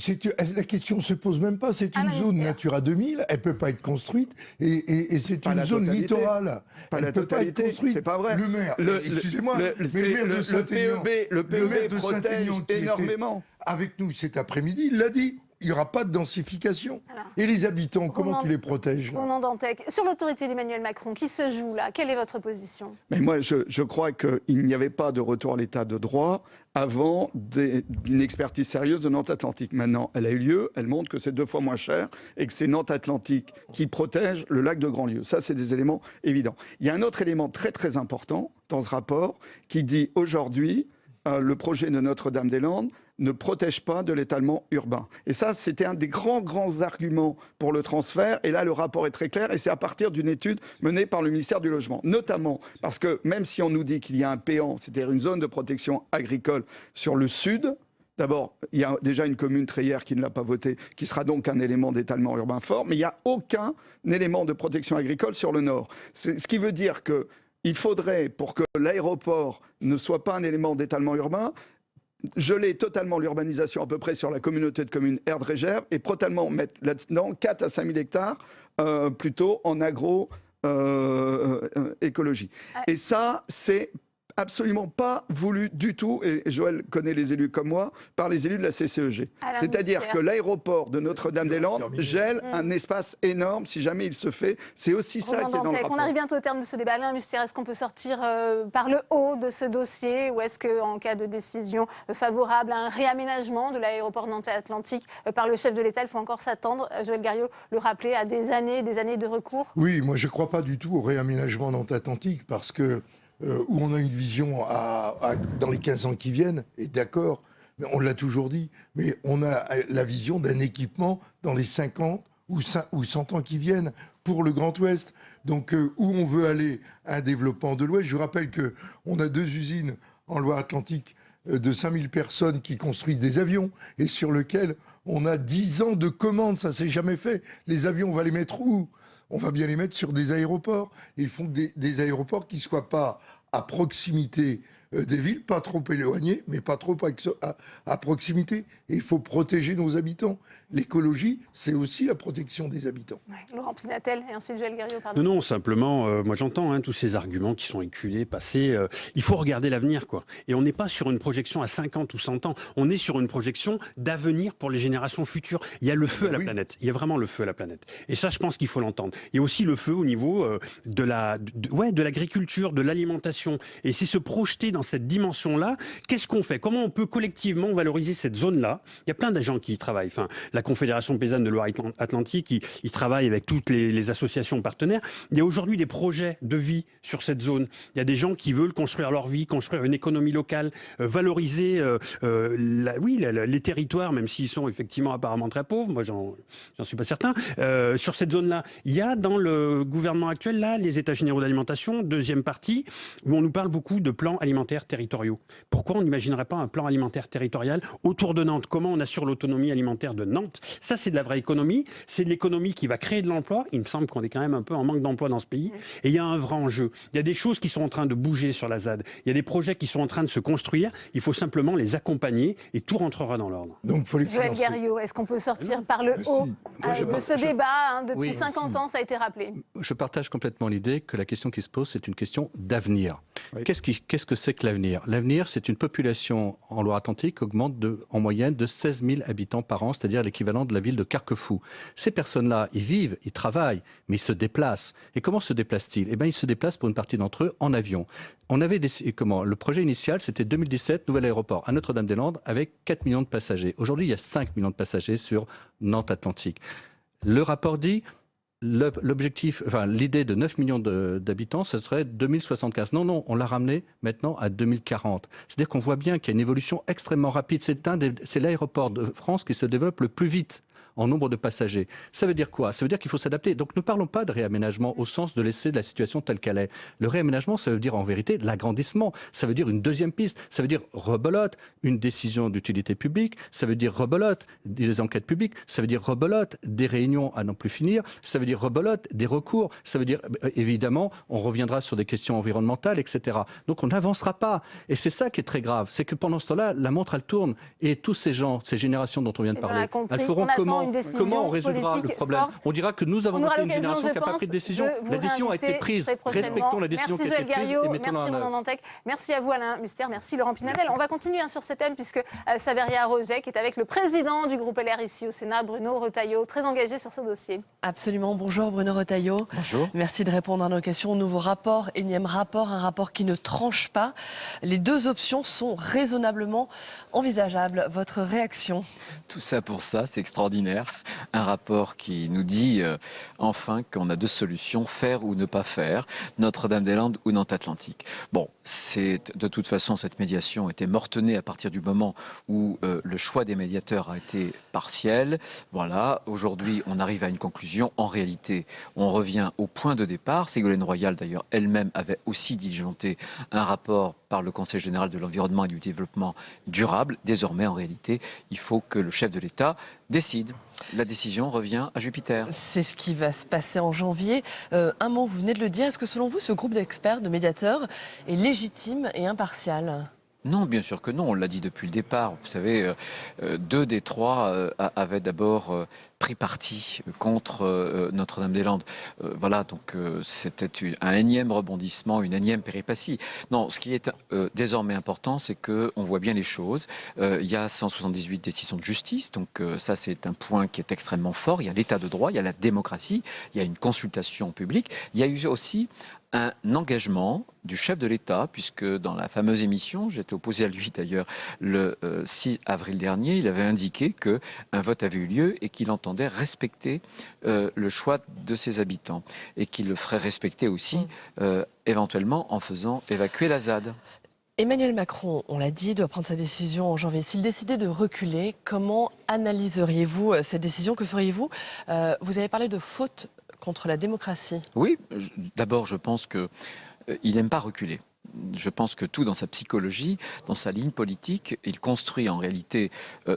la question ne se pose même pas, c'est une zone Natura 2000, elle ne peut pas être construite, et c'est une zone littorale. Pas la totalité, c'est pas vrai. Le maire, excusez-moi, mais le maire de Saint-Aignan, le PEB protège énormément. Avec nous cet après-midi, il l'a dit. Il n'y aura pas de densification. Et les habitants, comment tu les protèges là? Ronan Dantec, sur l'autorité d'Emmanuel Macron, qui se joue là, quelle est votre position? Mais moi, je crois qu'il n'y avait pas de retour à l'état de droit avant d'une expertise sérieuse de Nantes-Atlantique. Maintenant, elle a eu lieu, elle montre que c'est 2 fois moins cher et que c'est Nantes-Atlantique qui protège le lac de Grandlieu. Ça, c'est des éléments évidents. Il y a un autre élément très très important dans ce rapport qui dit aujourd'hui, le projet de Notre-Dame-des-Landes ne protège pas de l'étalement urbain. Et ça, c'était un des grands arguments pour le transfert. Et là, le rapport est très clair. Et c'est à partir d'une étude menée par le ministère du Logement. Notamment parce que même si on nous dit qu'il y a un péant, c'est-à-dire une zone de protection agricole sur le sud, d'abord, il y a déjà une commune, Treillères, qui ne l'a pas voté, qui sera donc un élément d'étalement urbain fort. Mais il n'y a aucun élément de protection agricole sur le nord. Ce qui veut dire qu'il faudrait, pour que l'aéroport ne soit pas un élément d'étalement urbain, geler totalement l'urbanisation à peu près sur la communauté de communes Erdre-et-Gers et totalement mettre là-dedans 4 à 5 000 hectares plutôt en agro-écologie. Et ça, c'est absolument pas voulu du tout, et Joël connaît les élus comme moi, par les élus de la CCEG. C'est-à-dire que l'aéroport de Notre-Dame-des-Landes gèle un espace énorme si jamais il se fait. C'est aussi ça qui est dans le rapport. On arrive bientôt au terme de ce débat. Alain Mustère, est-ce qu'on peut sortir par le haut de ce dossier, ou est-ce qu'en cas de décision favorable à un réaménagement de l'aéroport Nantes-Atlantique par le chef de l'État, il faut encore s'attendre, Joël Garriaud le rappelait, à des années de recours? Oui, moi je ne crois pas du tout au réaménagement Nantes-Atlantique parce que où on a une vision dans les 15 ans qui viennent, et d'accord, mais on l'a toujours dit, mais on a la vision d'un équipement dans les 50 ou 100 ans qui viennent pour le Grand Ouest. Donc où on veut aller, un développement de l'Ouest. Je vous rappelle qu'on a 2 usines en Loire-Atlantique de 5000 personnes qui construisent des avions et sur lesquels on a 10 ans de commandes, ça s'est jamais fait. Les avions, on va les mettre où ? On va bien les mettre sur des aéroports. Et il faut des aéroports qui ne soient pas à proximité des villes, pas trop éloignés, mais pas trop à proximité. Et il faut protéger nos habitants. L'écologie, c'est aussi la protection des habitants. Ouais. Laurent Pinatel et ensuite Joël Garriaud, pardon. Non, simplement, moi j'entends tous ces arguments qui sont éculés, passés. Il faut regarder l'avenir, quoi. Et on n'est pas sur une projection à 50 ou 100 ans. On est sur une projection d'avenir pour les générations futures. Il y a le feu à la planète. Il y a vraiment le feu à la planète. Et ça, je pense qu'il faut l'entendre. Il y a aussi le feu au niveau de l'agriculture, de l'alimentation. Et c'est se projeter dans cette dimension-là. Qu'est-ce qu'on fait? Comment on peut collectivement valoriser cette zone-là? Il y a plein d'agents qui y travaillent. Enfin, la Confédération paysanne de Loire-Atlantique, ils travaillent avec toutes les associations partenaires. Il y a aujourd'hui des projets de vie sur cette zone. Il y a des gens qui veulent construire leur vie, construire une économie locale, valoriser les territoires, même s'ils sont effectivement apparemment très pauvres. Moi, j'en suis pas certain. Sur cette zone-là, il y a dans le gouvernement actuel, là, les États généraux d'alimentation, deuxième partie, où on nous parle beaucoup de plans alimentaires territoriaux. Pourquoi on n'imaginerait pas un plan alimentaire territorial autour de Nantes? Comment on assure l'autonomie alimentaire de Nantes? Ça, c'est de la vraie économie. C'est de l'économie qui va créer de l'emploi. Il me semble qu'on est quand même un peu en manque d'emploi dans ce pays. Et il y a un vrai enjeu. Il y a des choses qui sont en train de bouger sur la ZAD. Il y a des projets qui sont en train de se construire. Il faut simplement les accompagner et tout rentrera dans l'ordre. Donc, faut les Joël Garriaud, est-ce qu'on peut sortir par le haut de ce débat depuis 50 ans, ça a été rappelé? Je partage complètement l'idée que la question qui se pose, c'est une question d'avenir. Oui. Qu'est-ce que c'est que l'avenir? L'avenir, c'est une population en Loire-Atlantique qui augmente en moyenne de 16 000 habitants par an, c'est-à-dire l'équivalent de la ville de Carquefou. Ces personnes-là, ils vivent, ils travaillent, mais ils se déplacent. Et comment se déplacent-ils? Eh bien, ils se déplacent pour une partie d'entre eux en avion. On avait le projet initial, c'était 2017, nouvel aéroport à Notre-Dame-des-Landes avec 4 millions de passagers. Aujourd'hui, il y a 5 millions de passagers sur Nantes-Atlantique. Le rapport dit... l'idée de 9 millions d'habitants, ce serait 2075. Non, on l'a ramené maintenant à 2040. C'est-à-dire qu'on voit bien qu'il y a une évolution extrêmement rapide. C'est l'aéroport de France qui se développe le plus vite. en nombre de passagers. Ça veut dire quoi? Ça veut dire qu'il faut s'adapter. Donc ne parlons pas de réaménagement au sens de laisser la situation telle qu'elle est. Le réaménagement, ça veut dire en vérité l'agrandissement. Ça veut dire une deuxième piste. Ça veut dire rebelote, une décision d'utilité publique. Ça veut dire rebelote des enquêtes publiques. Ça veut dire rebelote des réunions à n'en plus finir. Ça veut dire rebelote des recours. Ça veut dire, évidemment, on reviendra sur des questions environnementales, etc. Donc on n'avancera pas. Et c'est ça qui est très grave. C'est que pendant ce temps-là, la montre, elle tourne. Et tous ces gens, ces générations dont on vient de parler, elles feront comment on résoudra le problème? On dira que nous avons été une génération qui n'a pas pris de décision. La décision a été prise. Respectons la décision qui a été prise et mettons-la en œuvre. Merci à vous Alain Muster, merci Laurent Pinadel. On va continuer sur ce thème puisque Saveria Roget, qui est avec le président du groupe LR ici au Sénat, Bruno Retailleau, très engagé sur ce dossier. Absolument. Bonjour Bruno Retailleau. Bonjour. Merci de répondre à nos questions. Nouveau rapport, énième rapport, un rapport qui ne tranche pas. Les deux options sont raisonnablement envisageables. Votre réaction? Tout ça pour ça, c'est extraordinaire. Un rapport qui nous dit enfin qu'on a deux solutions, faire ou ne pas faire, Notre-Dame-des-Landes ou Nantes-Atlantique. Bon, de toute façon, cette médiation était mortenée à partir du moment où le choix des médiateurs a été partiel. Voilà, aujourd'hui, on arrive à une conclusion. En réalité, on revient au point de départ. Ségolène Royal, d'ailleurs, elle-même avait aussi diligenté un rapport par le Conseil général de l'environnement et du développement durable. Désormais, en réalité, il faut que le chef de l'État décide. La décision revient à Jupiter. C'est ce qui va se passer en janvier. Un mot, vous venez de le dire. Est-ce que selon vous, ce groupe d'experts, de médiateurs, est légitime et impartial ? Non, bien sûr que non, on l'a dit depuis le départ. Vous savez, 2 des 3 avaient d'abord pris parti contre Notre-Dame-des-Landes. Voilà, donc c'était un énième rebondissement, une énième péripétie. Non, ce qui est désormais important, c'est qu'on voit bien les choses. Il y a 178 décisions de justice, donc ça c'est un point qui est extrêmement fort. Il y a l'état de droit, il y a la démocratie, il y a une consultation publique. Il y a eu aussi un engagement du chef de l'État, puisque dans la fameuse émission, j'étais opposé à lui d'ailleurs le 6 avril dernier, il avait indiqué qu'un vote avait eu lieu et qu'il entendait respecter le choix de ses habitants et qu'il le ferait respecter aussi éventuellement en faisant évacuer la ZAD. Emmanuel Macron, on l'a dit, doit prendre sa décision en janvier. S'il décidait de reculer, comment analyseriez-vous cette décision? Que feriez-vous? Vous avez parlé de faute contre la démocratie. Oui, d'abord je pense qu'il n'aime pas reculer. Je pense que tout dans sa psychologie, dans sa ligne politique, il construit en réalité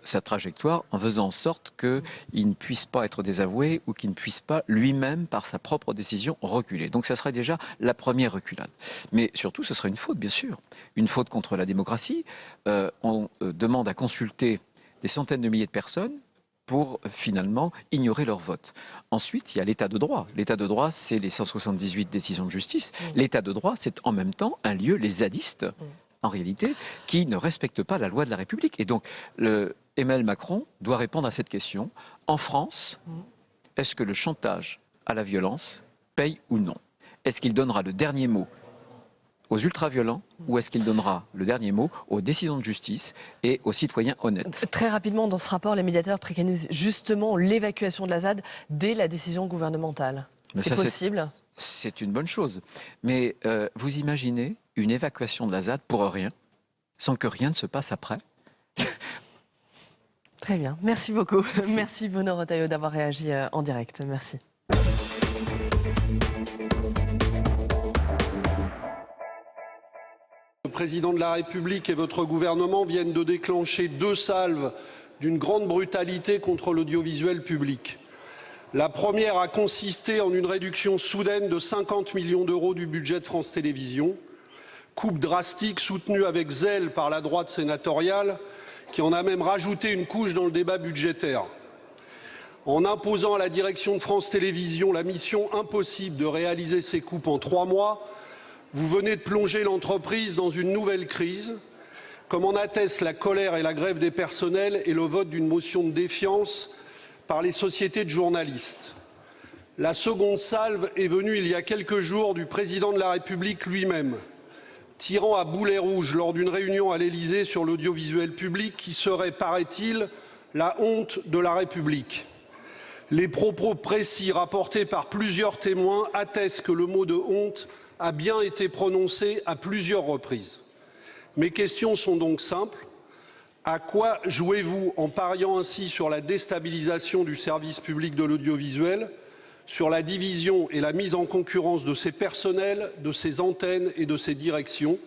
sa trajectoire en faisant en sorte qu'il ne puisse pas être désavoué ou qu'il ne puisse pas lui-même, par sa propre décision, reculer. Donc ça serait déjà la première reculade. Mais surtout, ce serait une faute, bien sûr. Une faute contre la démocratie. On demande à consulter des centaines de milliers de personnes pour finalement ignorer leur vote. Ensuite, il y a l'état de droit. L'état de droit, c'est les 178 décisions de justice. L'état de droit, c'est en même temps un lieu, les zadistes, en réalité, qui ne respectent pas la loi de la République. Et donc, Emmanuel Macron doit répondre à cette question. En France, est-ce que le chantage à la violence paye ou non? Est-ce qu'il donnera le dernier mot aux ultra-violents ou est-ce qu'il donnera le dernier mot aux décisions de justice et aux citoyens honnêtes? Très rapidement, dans ce rapport, les médiateurs préconisent justement l'évacuation de la ZAD dès la décision gouvernementale. C'est possible? C'est une bonne chose. Mais vous imaginez une évacuation de la ZAD pour rien, sans que rien ne se passe après? Très bien, merci beaucoup. Merci Bruno Retailleau d'avoir réagi en direct. Merci. Le président de la République et votre gouvernement viennent de déclencher 2 salves d'une grande brutalité contre l'audiovisuel public. La première a consisté en une réduction soudaine de 50 millions d'euros du budget de France Télévisions, coupe drastique soutenue avec zèle par la droite sénatoriale, qui en a même rajouté une couche dans le débat budgétaire. En imposant à la direction de France Télévisions la mission impossible de réaliser ces coupes en 3 mois, vous venez de plonger l'entreprise dans une nouvelle crise, comme en attestent la colère et la grève des personnels et le vote d'une motion de défiance par les sociétés de journalistes. La seconde salve est venue il y a quelques jours du président de la République lui-même, tirant à boulet rouge lors d'une réunion à l'Élysée sur l'audiovisuel public qui serait, paraît-il, la honte de la République. Les propos précis rapportés par plusieurs témoins attestent que le mot de honte a bien été prononcé à plusieurs reprises. Mes questions sont donc simples. À quoi jouez-vous en pariant ainsi sur la déstabilisation du service public de l'audiovisuel, sur la division et la mise en concurrence de ses personnels, de ses antennes et de ses directions?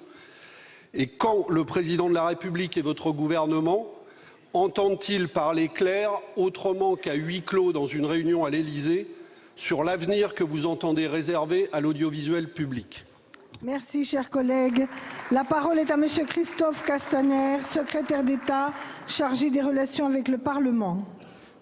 Et quand le président de la République et votre gouvernement entendent-ils parler clair, autrement qu'à huis clos dans une réunion à l'Élysée, sur l'avenir que vous entendez réserver à l'audiovisuel public? Merci, chers collègues. La parole est à Monsieur Christophe Castaner, secrétaire d'État chargé des relations avec le Parlement.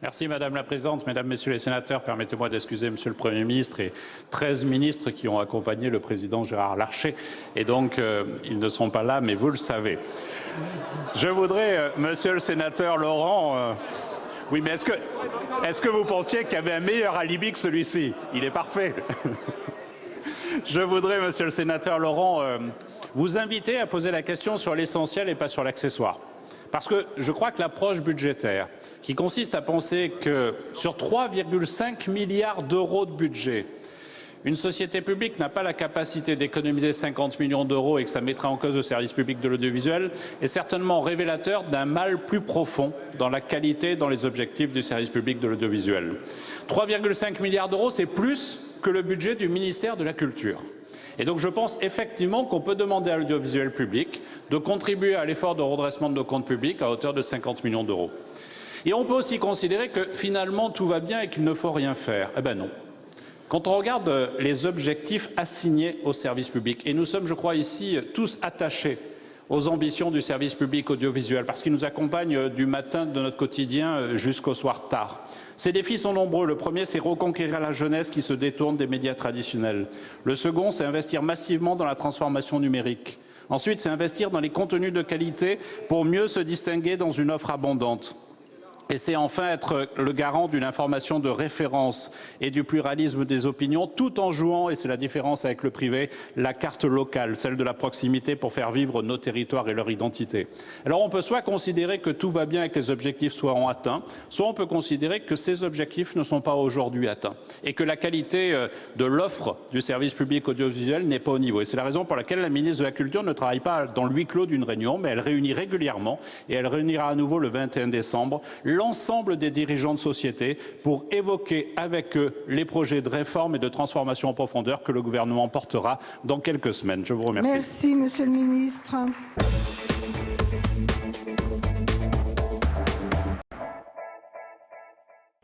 Merci Madame la Présidente, Mesdames, Messieurs les sénateurs. Permettez-moi d'excuser Monsieur le Premier ministre et 13 ministres qui ont accompagné le président Gérard Larcher. Et donc, ils ne sont pas là, mais vous le savez. Je voudrais, Monsieur le sénateur Laurent... Oui, mais est-ce que vous pensiez qu'il y avait un meilleur alibi que celui-ci? Il est parfait. Je voudrais, Monsieur le sénateur Laurent, vous inviter à poser la question sur l'essentiel et pas sur l'accessoire. Parce que je crois que l'approche budgétaire, qui consiste à penser que sur 3,5 milliards d'euros de budget, une société publique n'a pas la capacité d'économiser 50 millions d'euros et que ça mettrait en cause le service public de l'audiovisuel, est certainement révélateur d'un mal plus profond dans la qualité, dans les objectifs du service public de l'audiovisuel. 3,5 milliards d'euros, c'est plus que le budget du ministère de la Culture. Et donc je pense effectivement qu'on peut demander à l'audiovisuel public de contribuer à l'effort de redressement de nos comptes publics à hauteur de 50 millions d'euros. Et on peut aussi considérer que finalement tout va bien et qu'il ne faut rien faire. Eh bien non. Quand on regarde les objectifs assignés au service public, et nous sommes, je crois, ici tous attachés aux ambitions du service public audiovisuel, parce qu'ils nous accompagnent du matin de notre quotidien jusqu'au soir tard. Ces défis sont nombreux. Le premier, c'est reconquérir la jeunesse qui se détourne des médias traditionnels. Le second, c'est investir massivement dans la transformation numérique. Ensuite, c'est investir dans les contenus de qualité pour mieux se distinguer dans une offre abondante. Et c'est enfin être le garant d'une information de référence et du pluralisme des opinions, tout en jouant, et c'est la différence avec le privé, la carte locale, celle de la proximité pour faire vivre nos territoires et leur identité. Alors on peut soit considérer que tout va bien et que les objectifs seront atteints, soit on peut considérer que ces objectifs ne sont pas aujourd'hui atteints et que la qualité de l'offre du service public audiovisuel n'est pas au niveau. Et c'est la raison pour laquelle la ministre de la Culture ne travaille pas dans le huis clos d'une réunion, mais elle réunit régulièrement et elle réunira à nouveau le 21 décembre l'ensemble des dirigeants de société pour évoquer avec eux les projets de réforme et de transformation en profondeur que le gouvernement portera dans quelques semaines. Je vous remercie. Merci, Monsieur le Ministre.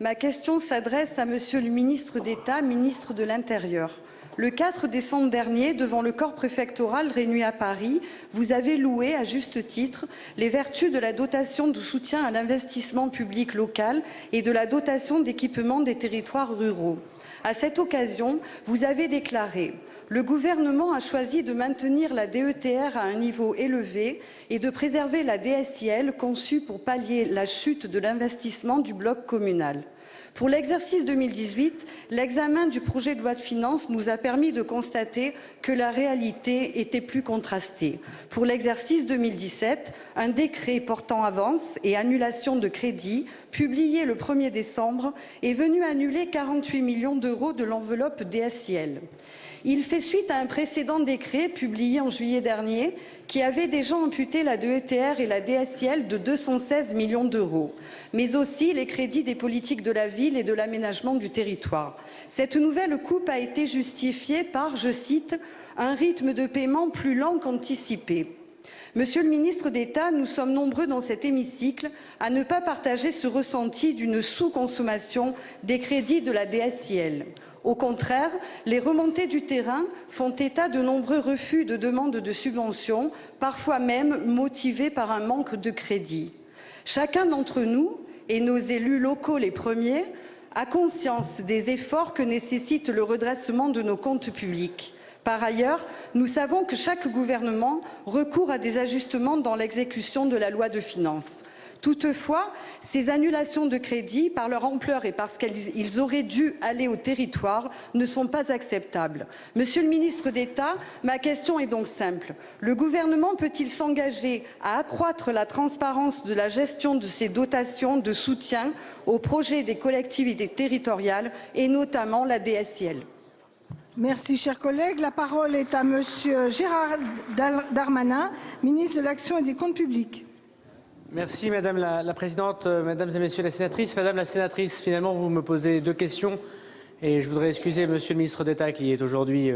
Ma question s'adresse à Monsieur le ministre d'État, ministre de l'Intérieur. Le 4 décembre dernier, devant le corps préfectoral réuni à Paris, vous avez loué, à juste titre, les vertus de la dotation de soutien à l'investissement public local et de la dotation d'équipement des territoires ruraux. À cette occasion, vous avez déclaré « Le gouvernement a choisi de maintenir la DETR à un niveau élevé et de préserver la DSIL conçue pour pallier la chute de l'investissement du bloc communal. » Pour l'exercice 2018, l'examen du projet de loi de finances nous a permis de constater que la réalité était plus contrastée. Pour l'exercice 2017, un décret portant avance et annulation de crédits, publié le 1er décembre, est venu annuler 48 millions d'euros de l'enveloppe DSIL. Il fait suite à un précédent décret publié en juillet dernier qui avait déjà amputé la DETR et la DSIL de 216 millions d'euros, mais aussi les crédits des politiques de la ville et de l'aménagement du territoire. Cette nouvelle coupe a été justifiée par, je cite, « un rythme de paiement plus lent qu'anticipé ». Monsieur le ministre d'État, nous sommes nombreux dans cet hémicycle à ne pas partager ce ressenti d'une sous-consommation des crédits de la DSIL. Au contraire, les remontées du terrain font état de nombreux refus de demandes de subventions, parfois même motivés par un manque de crédit. Chacun d'entre nous, et nos élus locaux les premiers, a conscience des efforts que nécessite le redressement de nos comptes publics. Par ailleurs, nous savons que chaque gouvernement recourt à des ajustements dans l'exécution de la loi de finances. Toutefois, ces annulations de crédits, par leur ampleur et parce qu'ils auraient dû aller au territoire, ne sont pas acceptables. Monsieur le ministre d'État, ma question est donc simple. Le gouvernement peut-il s'engager à accroître la transparence de la gestion de ces dotations de soutien aux projets des collectivités territoriales et notamment la DSIL ? Merci, chers collègues. La parole est à Monsieur Gérald Darmanin, ministre de l'Action et des Comptes publics. Merci Madame la Présidente, Mesdames et Messieurs les sénatrices. Madame la sénatrice, finalement vous me posez deux questions et je voudrais excuser Monsieur le ministre d'État qui est aujourd'hui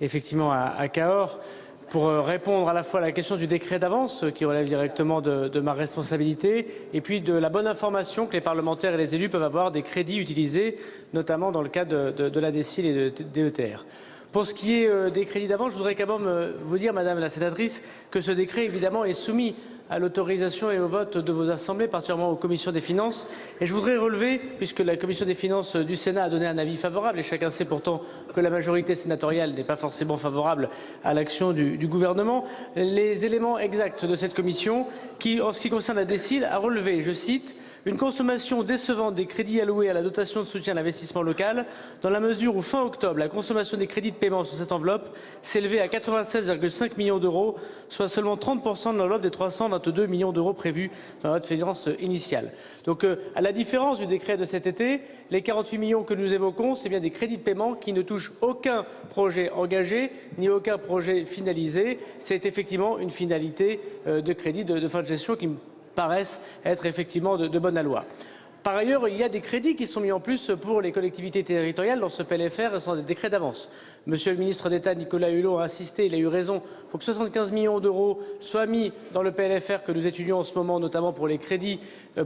effectivement à Cahors pour répondre à la fois à la question du décret d'avance qui relève directement de ma responsabilité et puis de la bonne information que les parlementaires et les élus peuvent avoir des crédits utilisés, notamment dans le cadre de la DSIL et de DETR. Pour ce qui est des crédits d'avance, je voudrais quand même vous dire, Madame la sénatrice, que ce décret évidemment est soumis à l'autorisation et au vote de vos assemblées, particulièrement aux commissions des finances. Et je voudrais relever, puisque la commission des finances du Sénat a donné un avis favorable, et chacun sait pourtant que la majorité sénatoriale n'est pas forcément favorable à l'action du gouvernement, les éléments exacts de cette commission qui, en ce qui concerne la DSIL, a relevé, je cite, une consommation décevante des crédits alloués à la dotation de soutien à l'investissement local, dans la mesure où fin octobre, la consommation des crédits de paiement sur cette enveloppe s'élevait à 96,5 millions d'euros, soit seulement 30% de l'enveloppe des 322 millions d'euros prévus dans la loi de finances initiale. Donc, à la différence du décret de cet été, les 48 millions que nous évoquons, c'est bien des crédits de paiement qui ne touchent aucun projet engagé ni aucun projet finalisé. C'est effectivement une finalité de crédit de fin de gestion qui me paraissent être effectivement de bonne loi. Par ailleurs, il y a des crédits qui sont mis en plus pour les collectivités territoriales dans ce PLFR, ce sont des décrets d'avance. Monsieur le ministre d'État Nicolas Hulot a insisté, il a eu raison, pour que 75 millions d'euros soient mis dans le PLFR que nous étudions en ce moment, notamment pour les crédits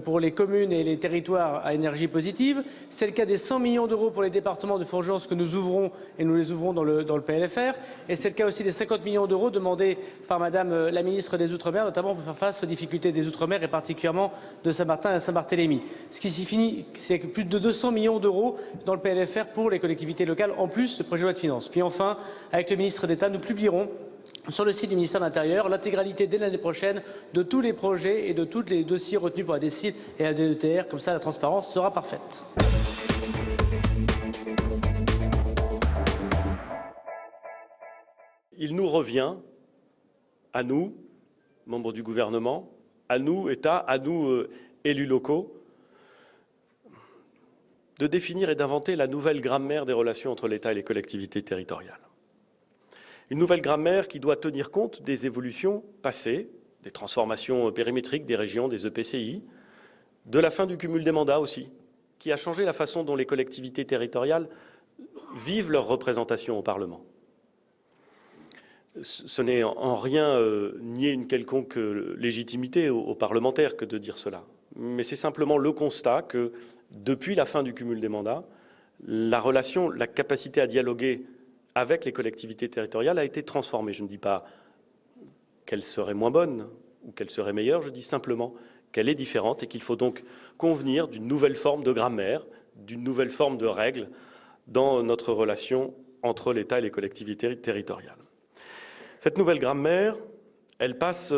pour les communes et les territoires à énergie positive. C'est le cas des 100 millions d'euros pour les départements de Forgeance que nous ouvrons et nous les ouvrons dans le PLFR. Et c'est le cas aussi des 50 millions d'euros demandés par Madame la ministre des Outre-mer, notamment pour faire face aux difficultés des Outre-mer et particulièrement de Saint-Martin et à Saint-Barthélemy. Ce qui signifie c'est plus de 200 millions d'euros dans le PLFR pour les collectivités locales, en plus du projet de loi de finances. Puis enfin, avec le ministre d'État, nous publierons sur le site du ministère de l'Intérieur l'intégralité dès l'année prochaine de tous les projets et de tous les dossiers retenus pour la DSIL et la DETR. Comme ça, la transparence sera parfaite. Il nous revient, à nous, membres du gouvernement, à nous, État, à nous, élus locaux, de définir et d'inventer la nouvelle grammaire des relations entre l'État et les collectivités territoriales. Une nouvelle grammaire qui doit tenir compte des évolutions passées, des transformations périmétriques des régions, des EPCI, de la fin du cumul des mandats aussi, qui a changé la façon dont les collectivités territoriales vivent leur représentation au Parlement. Ce n'est en rien nier une quelconque légitimité aux parlementaires que de dire cela, mais c'est simplement le constat que depuis la fin du cumul des mandats, la relation, la capacité à dialoguer avec les collectivités territoriales a été transformée. Je ne dis pas qu'elle serait moins bonne ou qu'elle serait meilleure, je dis simplement qu'elle est différente et qu'il faut donc convenir d'une nouvelle forme de grammaire, d'une nouvelle forme de règles dans notre relation entre l'État et les collectivités territoriales. Cette nouvelle grammaire, elle passe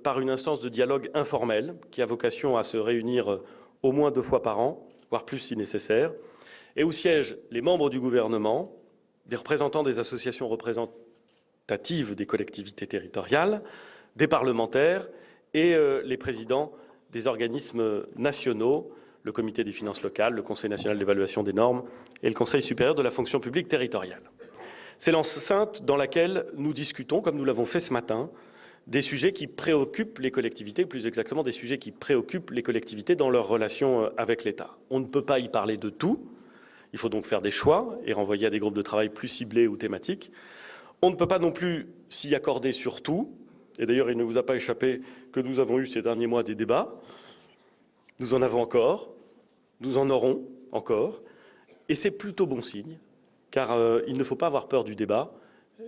par une instance de dialogue informel qui a vocation à se réunir au moins 2 fois par an, voire plus si nécessaire, et où siègent les membres du gouvernement, des représentants des associations représentatives des collectivités territoriales, des parlementaires et les présidents des organismes nationaux, le Comité des finances locales, le Conseil national d'évaluation des normes et le Conseil supérieur de la fonction publique territoriale. C'est l'enceinte dans laquelle nous discutons, comme nous l'avons fait ce matin, des sujets qui préoccupent les collectivités, plus exactement des sujets qui préoccupent les collectivités dans leur relation avec l'État. On ne peut pas y parler de tout, il faut donc faire des choix et renvoyer à des groupes de travail plus ciblés ou thématiques. On ne peut pas non plus s'y accorder sur tout, et d'ailleurs il ne vous a pas échappé que nous avons eu ces derniers mois des débats, nous en avons encore, nous en aurons encore, et c'est plutôt bon signe, car il ne faut pas avoir peur du débat,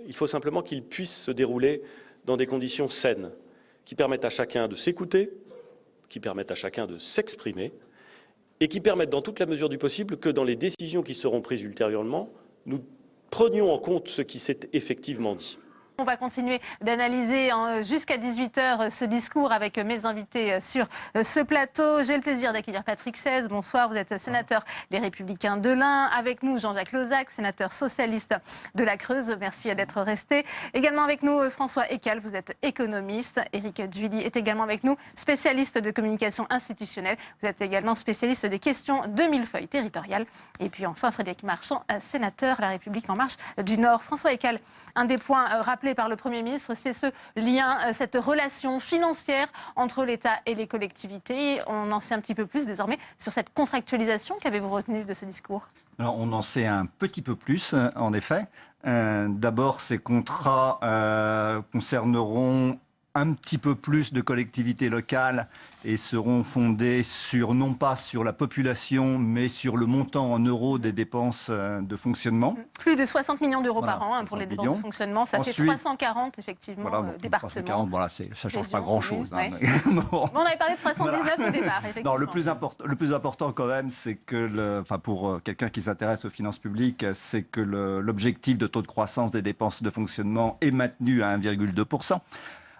il faut simplement qu'il puisse se dérouler dans des conditions saines, qui permettent à chacun de s'écouter, qui permettent à chacun de s'exprimer, et qui permettent, dans toute la mesure du possible, que dans les décisions qui seront prises ultérieurement, nous prenions en compte ce qui s'est effectivement dit. On va continuer d'analyser jusqu'à 18h ce discours avec mes invités sur ce plateau. J'ai le plaisir d'accueillir Patrick Chaize. Bonsoir, vous êtes sénateur des Républicains de l'Ain. Avec nous, Jean-Jacques Lozach, sénateur socialiste de la Creuse. Merci d'être resté. Également avec nous, François Ekal, vous êtes économiste. Éric Duilly est également avec nous, spécialiste de communication institutionnelle. Vous êtes également spécialiste des questions de millefeuille territoriales. Et puis enfin, Frédéric Marchand, sénateur La République En Marche du Nord. François Ekal, un des points rappelés rappelé par le Premier ministre, c'est ce lien, cette relation financière entre l'État et les collectivités. On en sait un petit peu plus désormais sur cette contractualisation. Qu'avez-vous retenu de ce discours ? Alors, on en sait un petit peu plus, en effet. D'abord, ces contrats concerneront un petit peu plus de collectivités locales et seront fondés non pas sur la population, mais sur le montant en euros des dépenses de fonctionnement. Plus de 60 millions d'euros par an pour les dépenses de fonctionnement. Ça Ensuite, fait 340, effectivement, départements. 340, voilà, ça ne change pas grand-chose. Ouais. Bon, on avait parlé de 319 au départ, effectivement. Non, le plus important quand même, c'est que, pour quelqu'un qui s'intéresse aux finances publiques, c'est que l'objectif de taux de croissance des dépenses de fonctionnement est maintenu à 1,2%.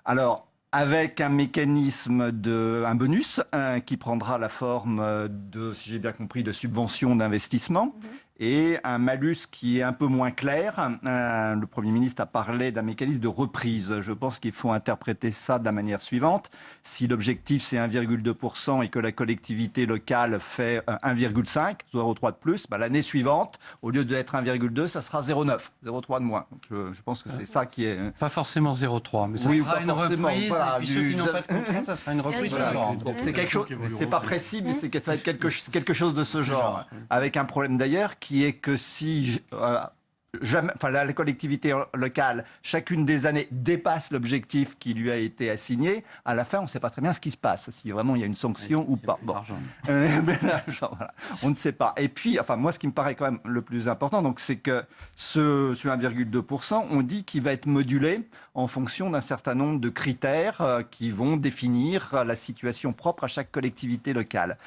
Alors, avec un mécanisme un bonus qui prendra la forme de, si j'ai bien compris, de subventions d'investissement et un malus qui est un peu moins clair. Le Premier ministre a parlé d'un mécanisme de reprise. Je pense qu'il faut interpréter ça de la manière suivante. Si l'objectif c'est 1,2% et que la collectivité locale fait 1,5, 0,3 de plus, l'année suivante, au lieu d'être 1,2, ça sera 0,9, 0,3 de moins. Je pense que c'est ça qui est... Pas forcément 0,3, mais ça sera une reprise. Voilà, et puis ceux qui n'ont pas de contrat, ça sera une reprise. Donc c'est quelque chose, c'est pas précis, mais ça va être quelque chose de ce genre. Avec un problème d'ailleurs qui est que si la collectivité locale, chacune des années, dépasse l'objectif qui lui a été assigné, à la fin, on ne sait pas très bien ce qui se passe, si vraiment il y a une sanction ou pas. Bon. Voilà. On ne sait pas. Et puis, moi, ce qui me paraît quand même le plus important, donc, c'est que ce 1,2%, on dit qu'il va être modulé en fonction d'un certain nombre de critères qui vont définir la situation propre à chaque collectivité locale.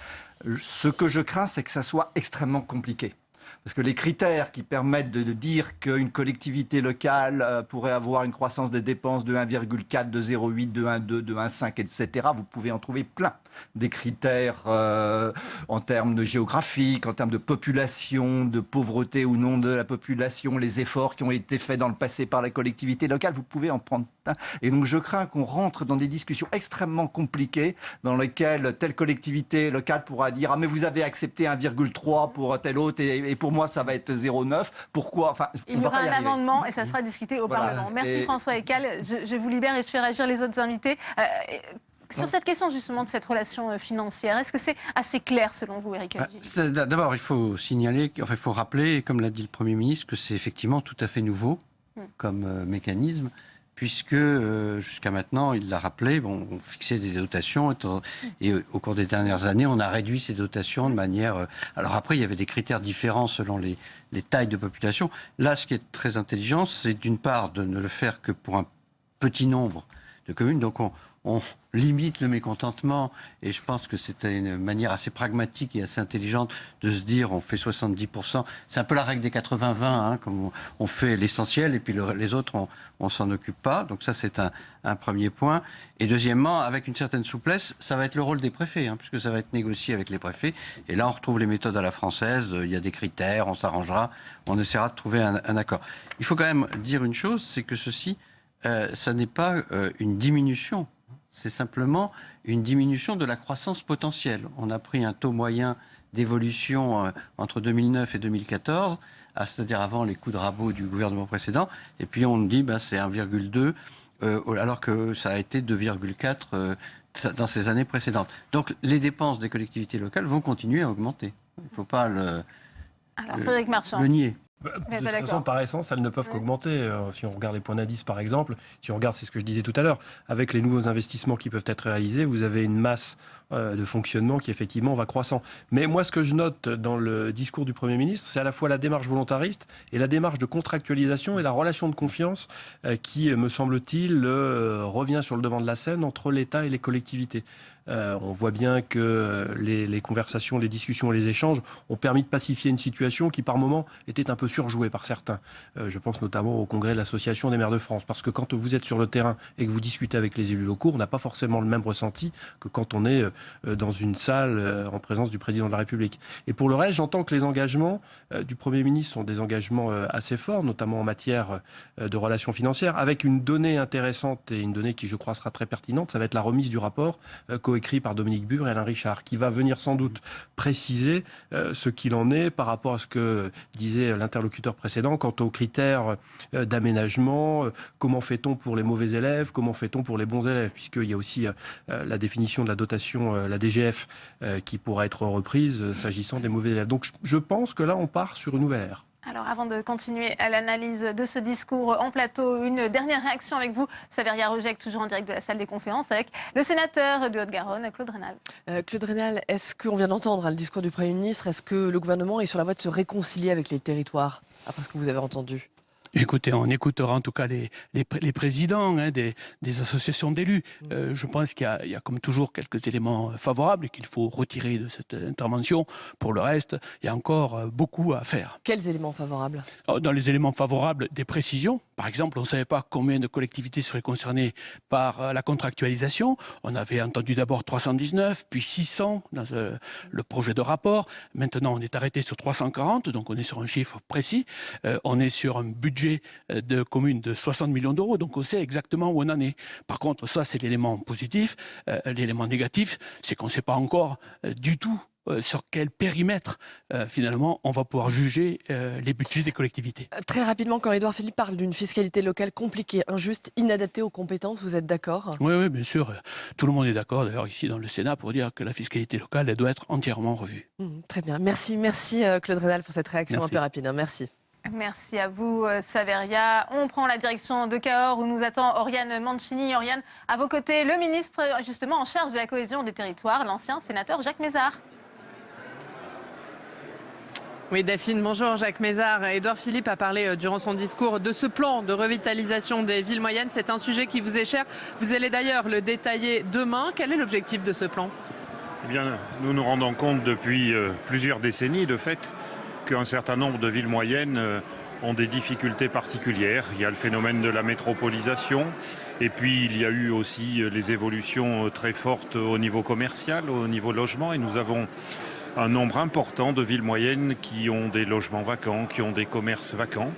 Ce que je crains, c'est que ça soit extrêmement compliqué. Parce que les critères qui permettent de dire qu'une collectivité locale pourrait avoir une croissance des dépenses de 1,4, de 0,8, de 1,2, de 1,5, etc., vous pouvez en trouver plein. Des critères en termes de géographique, en termes de population, de pauvreté ou non de la population, les efforts qui ont été faits dans le passé par la collectivité locale, vous pouvez en prendre plein. Et donc je crains qu'on rentre dans des discussions extrêmement compliquées dans lesquelles telle collectivité locale pourra dire « Ah mais vous avez accepté 1,3 pour tel autre et pour moi ça va être 0,9. Pourquoi ?» Il y aura un amendement et ça sera discuté au Parlement. Merci François Heckel. Je vous libère et je fais réagir les autres invités. Sur cette question justement de cette relation financière, est-ce que c'est assez clair selon vous, Éric Olivier ? D'abord, il faut signaler, il faut rappeler, comme l'a dit le Premier ministre, que c'est effectivement tout à fait nouveau comme mécanisme, puisque jusqu'à maintenant, il l'a rappelé, on fixait des dotations et au cours des dernières années, on a réduit ces dotations de manière... Alors après, il y avait des critères différents selon les tailles de population. Là, ce qui est très intelligent, c'est d'une part de ne le faire que pour un petit nombre de communes, donc on limite le mécontentement et je pense que c'était une manière assez pragmatique et assez intelligente de se dire on fait 70%. C'est un peu la règle des 80-20, comme on fait l'essentiel et puis les autres on s'en occupe pas. Donc ça c'est un premier point. Et deuxièmement, avec une certaine souplesse, ça va être le rôle des préfets, puisque ça va être négocié avec les préfets. Et là on retrouve les méthodes à la française, il y a des critères, on s'arrangera, on essaiera de trouver un accord. Il faut quand même dire une chose, c'est que ceci, ça n'est pas une diminution. C'est simplement une diminution de la croissance potentielle. On a pris un taux moyen d'évolution entre 2009 et 2014, c'est-à-dire avant les coups de rabot du gouvernement précédent, et puis on dit c'est 1,2, alors que ça a été 2,4 dans ces années précédentes. Donc les dépenses des collectivités locales vont continuer à augmenter. Il ne faut pas le nier. De toute façon, par essence, elles ne peuvent qu'augmenter. Si on regarde les points d'indice, par exemple, si on regarde, c'est ce que je disais tout à l'heure, avec les nouveaux investissements qui peuvent être réalisés, vous avez une masse de fonctionnement qui, effectivement, va croissant. Mais moi, ce que je note dans le discours du Premier ministre, c'est à la fois la démarche volontariste et la démarche de contractualisation et la relation de confiance qui, me semble-t-il, revient sur le devant de la scène entre l'État et les collectivités. On voit bien que les conversations, les discussions et les échanges ont permis de pacifier une situation qui, par moments, était un peu surjouée par certains. Je pense notamment au congrès de l'Association des maires de France. Parce que quand vous êtes sur le terrain et que vous discutez avec les élus locaux, on n'a pas forcément le même ressenti que quand on est dans une salle en présence du président de la République. Et pour le reste, j'entends que les engagements du Premier ministre sont des engagements assez forts, notamment en matière de relations financières, avec une donnée intéressante et une donnée qui, je crois, sera très pertinente, ça va être la remise du rapport coécrit par Dominique Bure et Alain Richard, qui va venir sans doute préciser ce qu'il en est par rapport à ce que disait l'interlocuteur précédent quant aux critères d'aménagement, comment fait-on pour les mauvais élèves, comment fait-on pour les bons élèves, puisqu'il y a aussi la définition de la dotation, la DGF, qui pourra être reprise s'agissant des mauvais élèves. Donc je pense que là, on part sur une nouvelle ère. Alors avant de continuer à l'analyse de ce discours en plateau, une dernière réaction avec vous, Saveria Rojek, toujours en direct de la salle des conférences, avec le sénateur de Haute-Garonne, Claude Raynal. Claude Raynal, est-ce qu'on vient d'entendre le discours du Premier ministre, est-ce que le gouvernement est sur la voie de se réconcilier avec les territoires, après ce que vous avez entendu ? Écoutez, on écoutera en tout cas les présidents des associations d'élus. Je pense qu'il y a comme toujours quelques éléments favorables et qu'il faut retirer de cette intervention. Pour le reste, il y a encore beaucoup à faire. Quels éléments favorables ? Dans les éléments favorables, des précisions. Par exemple, on ne savait pas combien de collectivités seraient concernées par la contractualisation. On avait entendu d'abord 319, puis 600 dans le projet de rapport. Maintenant, on est arrêté sur 340, donc on est sur un chiffre précis. On est sur un budget de communes de 60 millions d'euros, donc on sait exactement où on en est. Par contre, ça, c'est l'élément positif. L'élément négatif, c'est qu'on ne sait pas encore du tout sur quel périmètre, finalement, on va pouvoir juger les budgets des collectivités. Très rapidement, quand Édouard Philippe parle d'une fiscalité locale compliquée, injuste, inadaptée aux compétences, vous êtes d'accord ? Oui, bien sûr. Tout le monde est d'accord, d'ailleurs, ici dans le Sénat, pour dire que la fiscalité locale, elle doit être entièrement revue. Très bien. Merci Claude Raynal pour cette réaction un peu rapide. Merci. Merci à vous, Saveria. On prend la direction de Cahors où nous attend Oriane Mancini. Oriane, à vos côtés, le ministre justement en charge de la cohésion des territoires, l'ancien sénateur Jacques Mézard. Oui, Delphine, bonjour. Jacques Mézard. Édouard Philippe a parlé durant son discours de ce plan de revitalisation des villes moyennes. C'est un sujet qui vous est cher. Vous allez d'ailleurs le détailler demain. Quel est l'objectif de ce plan ? Eh bien, nous nous rendons compte depuis plusieurs décennies, de fait, qu'un certain nombre de villes moyennes ont des difficultés particulières. Il y a le phénomène de la métropolisation et puis il y a eu aussi les évolutions très fortes au niveau commercial, au niveau logement, et nous avons un nombre important de villes moyennes qui ont des logements vacants, qui ont des commerces vacants,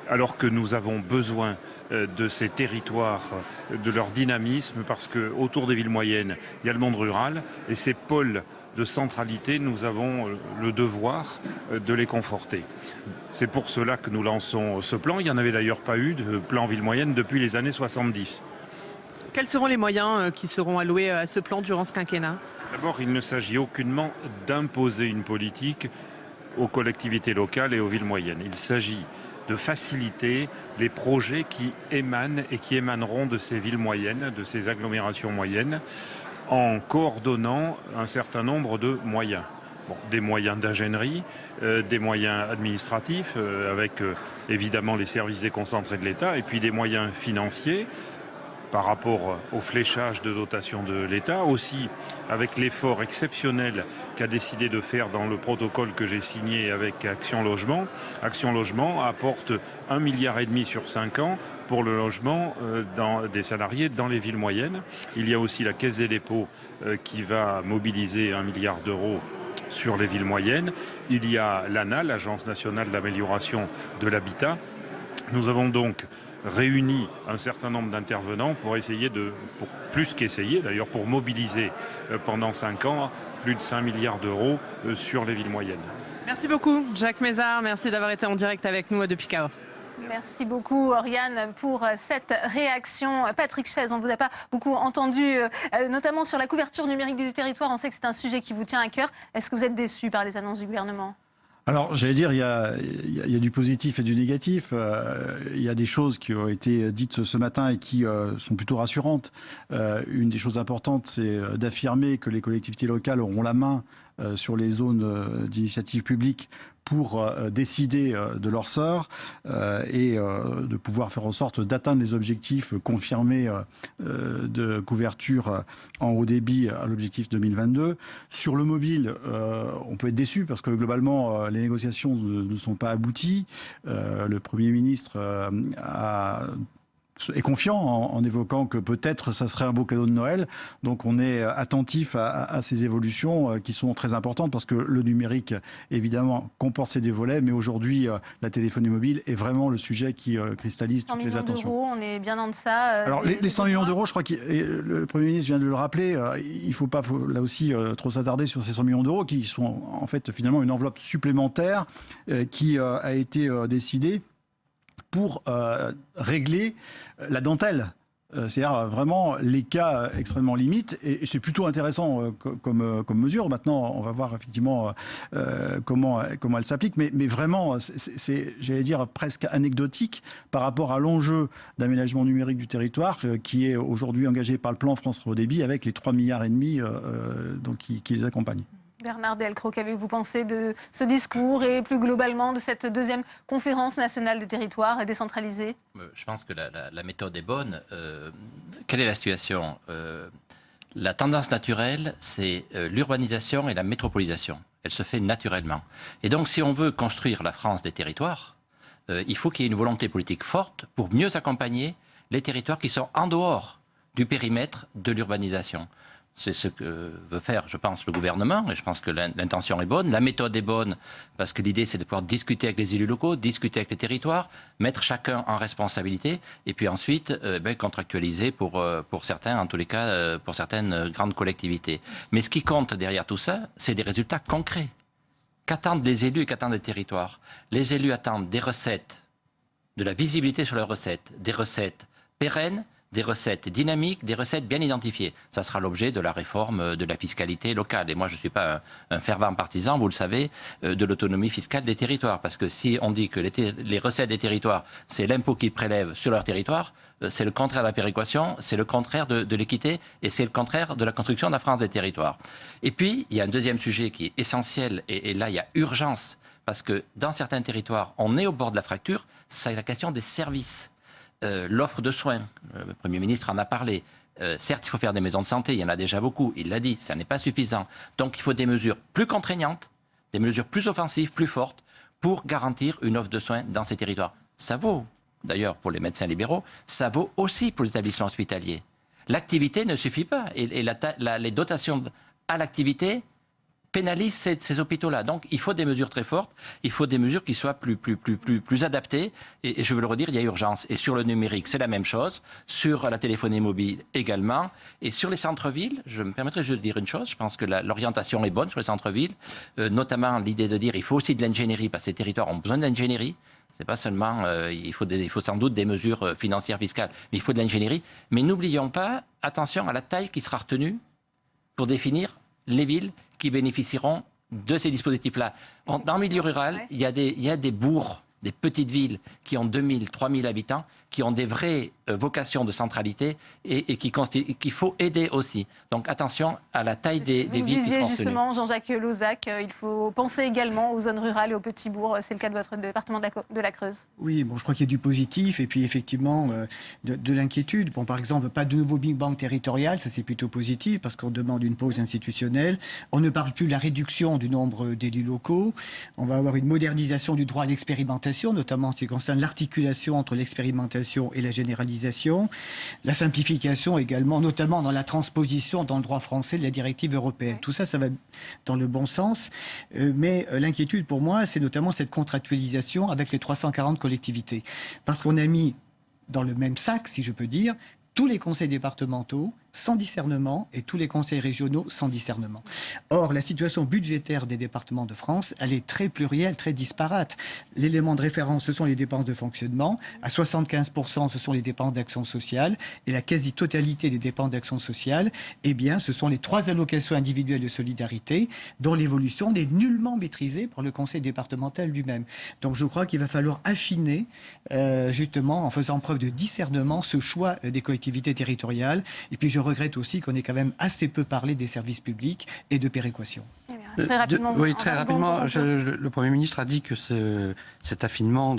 alors que nous avons besoin de ces territoires, de leur dynamisme, parce qu'autour des villes moyennes, il y a le monde rural et ces pôles de centralité, nous avons le devoir de les conforter. C'est pour cela que nous lançons ce plan. Il n'y en avait d'ailleurs pas eu de plan ville moyenne depuis les années 70. Quels seront les moyens qui seront alloués à ce plan durant ce quinquennat ? D'abord, il ne s'agit aucunement d'imposer une politique aux collectivités locales et aux villes moyennes. Il s'agit de faciliter les projets qui émanent et qui émaneront de ces villes moyennes, de ces agglomérations moyennes, en coordonnant un certain nombre de moyens. Des moyens d'ingénierie, des moyens administratifs, avec évidemment les services déconcentrés de l'État, et puis des moyens financiers par rapport au fléchage de dotation de l'État, aussi avec l'effort exceptionnel qu'a décidé de faire dans le protocole que j'ai signé avec Action Logement. Action Logement apporte 1,5 milliard sur 5 ans pour le logement des salariés dans les villes moyennes. Il y a aussi la Caisse des dépôts qui va mobiliser 1 milliard d'euros sur les villes moyennes. Il y a l'ANA, l'Agence nationale d'amélioration de l'habitat. Nous avons donc réuni un certain nombre d'intervenants pour essayer pour plus qu'essayer d'ailleurs, pour mobiliser pendant 5 ans plus de 5 milliards d'euros sur les villes moyennes. Merci beaucoup, Jacques Mézard. Merci d'avoir été en direct avec nous depuis Cahors. Merci beaucoup, Oriane, pour cette réaction. Patrick Chaise, on ne vous a pas beaucoup entendu, notamment sur la couverture numérique du territoire. On sait que c'est un sujet qui vous tient à cœur. Est-ce que vous êtes déçu par les annonces du gouvernement ? Alors, j'allais dire, il y a du positif et du négatif. Il y a des choses qui ont été dites ce matin et qui sont plutôt rassurantes. Une des choses importantes, c'est d'affirmer que les collectivités locales auront la main sur les zones d'initiative publique pour décider de leur sort et de pouvoir faire en sorte d'atteindre les objectifs confirmés de couverture en haut débit à l'objectif 2022. Sur le mobile, on peut être déçu parce que globalement, les négociations ne sont pas abouties. Le Premier ministre a est confiant en évoquant que peut-être ça serait un beau cadeau de Noël. Donc on est attentif à ces évolutions qui sont très importantes parce que le numérique, évidemment, comporte ses volets, mais aujourd'hui, la téléphonie mobile est vraiment le sujet qui cristallise toutes les attentions. 100 millions d'euros, on est bien en deçà. Alors les 100 millions d'euros, je crois que le Premier ministre vient de le rappeler, il ne faut pas là aussi trop s'attarder sur ces 100 millions d'euros qui sont en fait finalement une enveloppe supplémentaire qui a été décidée pour régler la dentelle. C'est-à-dire vraiment les cas extrêmement limites. Et c'est plutôt intéressant comme mesure. Maintenant, on va voir effectivement comment elle s'applique. Mais vraiment, c'est, j'allais dire, presque anecdotique par rapport à l'enjeu d'aménagement numérique du territoire qui est aujourd'hui engagé par le plan France Très Haut Débit avec les 3,5 milliards donc, qui les accompagnent. Bernard Delcros, qu'avez-vous pensé de ce discours et plus globalement de cette deuxième conférence nationale des territoires décentralisés ? Je pense que la méthode est bonne. Quelle est la situation ? La tendance naturelle, c'est l'urbanisation et la métropolisation. Elle se fait naturellement. Et donc, si on veut construire la France des territoires, il faut qu'il y ait une volonté politique forte pour mieux accompagner les territoires qui sont en dehors du périmètre de l'urbanisation. C'est ce que veut faire, je pense, le gouvernement, et je pense que l'intention est bonne. La méthode est bonne, parce que l'idée, c'est de pouvoir discuter avec les élus locaux, discuter avec les territoires, mettre chacun en responsabilité, et puis ensuite contractualiser pour certains, en tous les cas, pour certaines grandes collectivités. Mais ce qui compte derrière tout ça, c'est des résultats concrets. Qu'attendent les élus et qu'attendent les territoires ? Les élus attendent des recettes, de la visibilité sur leurs recettes, des recettes pérennes, des recettes dynamiques, des recettes bien identifiées. Ça sera l'objet de la réforme de la fiscalité locale. Et moi, je ne suis pas un fervent partisan, vous le savez, de l'autonomie fiscale des territoires. Parce que si on dit que les recettes des territoires, c'est l'impôt qu'ils prélèvent sur leur territoire, c'est le contraire de la péréquation, c'est le contraire de l'équité et c'est le contraire de la construction de la France des territoires. Et puis, il y a un deuxième sujet qui est essentiel et là, il y a urgence. Parce que dans certains territoires, on est au bord de la fracture, c'est la question des services. L'offre de soins, le Premier ministre en a parlé. Certes, il faut faire des maisons de santé, il y en a déjà beaucoup, il l'a dit, ça n'est pas suffisant. Donc il faut des mesures plus contraignantes, des mesures plus offensives, plus fortes, pour garantir une offre de soins dans ces territoires. Ça vaut, d'ailleurs, pour les médecins libéraux, ça vaut aussi pour les établissements hospitaliers. L'activité ne suffit pas, et les dotations à l'activité pénalise ces hôpitaux-là. Donc, il faut des mesures très fortes, il faut des mesures qui soient plus adaptées. Et je veux le redire, il y a urgence. Et sur le numérique, c'est la même chose. Sur la téléphonie mobile également. Et sur les centres-villes, je me permettrai juste de dire une chose. Je pense que l'orientation est bonne sur les centres-villes. Notamment l'idée de dire qu'il faut aussi de l'ingénierie, parce que ces territoires ont besoin d'ingénierie. C'est pas seulement, il faut sans doute des mesures financières, fiscales, mais il faut de l'ingénierie. Mais n'oublions pas, attention à la taille qui sera retenue pour définir les villes qui bénéficieront de ces dispositifs-là. Dans le milieu rural, il y a des bourgs, des petites villes qui ont 2000, 3000 habitants, qui ont des vraies vocations de centralité et qu'il faut aider aussi. Donc attention à la taille des villes qui seront retenues. Vous disiez justement, Jean-Jacques Lozach, il faut penser également aux zones rurales et aux petits bourgs. C'est le cas de votre département de la Creuse. Oui, bon, je crois qu'il y a du positif et puis effectivement de l'inquiétude. Bon, par exemple, pas de nouveau Big Bang territorial, ça c'est plutôt positif parce qu'on demande une pause institutionnelle. On ne parle plus de la réduction du nombre d'élus locaux. On va avoir une modernisation du droit à l'expérimentation, notamment en ce qui concerne l'articulation entre l'expérimentation et la généralisation, la simplification également, notamment dans la transposition dans le droit français de la directive européenne. Tout ça, ça va dans le bon sens. Mais l'inquiétude pour moi, c'est notamment cette contractualisation avec les 340 collectivités. Parce qu'on a mis dans le même sac, si je peux dire, tous les conseils départementaux sans discernement et tous les conseils régionaux sans discernement. Or, la situation budgétaire des départements de France, elle est très plurielle, très disparate. L'élément de référence, ce sont les dépenses de fonctionnement. À 75%, ce sont les dépenses d'action sociale. Et la quasi-totalité des dépenses d'action sociale, eh bien, ce sont les 3 allocations individuelles de solidarité dont l'évolution n'est nullement maîtrisée par le conseil départemental lui-même. Donc, je crois qu'il va falloir affiner, justement, en faisant preuve de discernement, ce choix des collectivités territoriales. Et puis, je regrette aussi qu'on ait quand même assez peu parlé des services publics et de péréquation. Très rapidement. Oui, très rapidement. Le Premier ministre a dit que cet affinement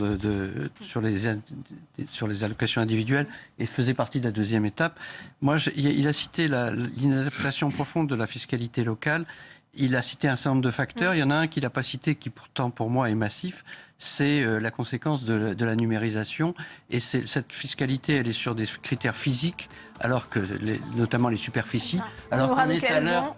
sur les allocations individuelles faisait partie de la deuxième étape. Moi, il a cité l'inadaptation profonde de la fiscalité locale. il a cité un certain nombre de facteurs. Il y en a un qu'il n'a pas cité, qui pourtant pour moi est massif, c'est la conséquence de la numérisation. Et cette fiscalité, elle est sur des critères physiques, alors que notamment les superficies. Alors qu'on est à l'heure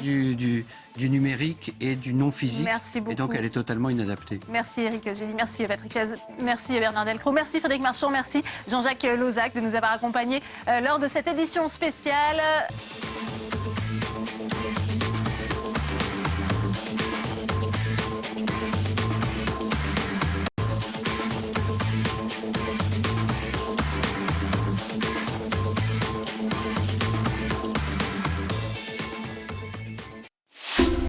du numérique et du non physique. Merci beaucoup. Et donc elle est totalement inadaptée. Merci Éric Gély, merci Patrick Chaz, merci Bernard Delcros, merci Frédéric Marchand, merci Jean-Jacques Lozach de nous avoir accompagnés lors de cette édition spéciale.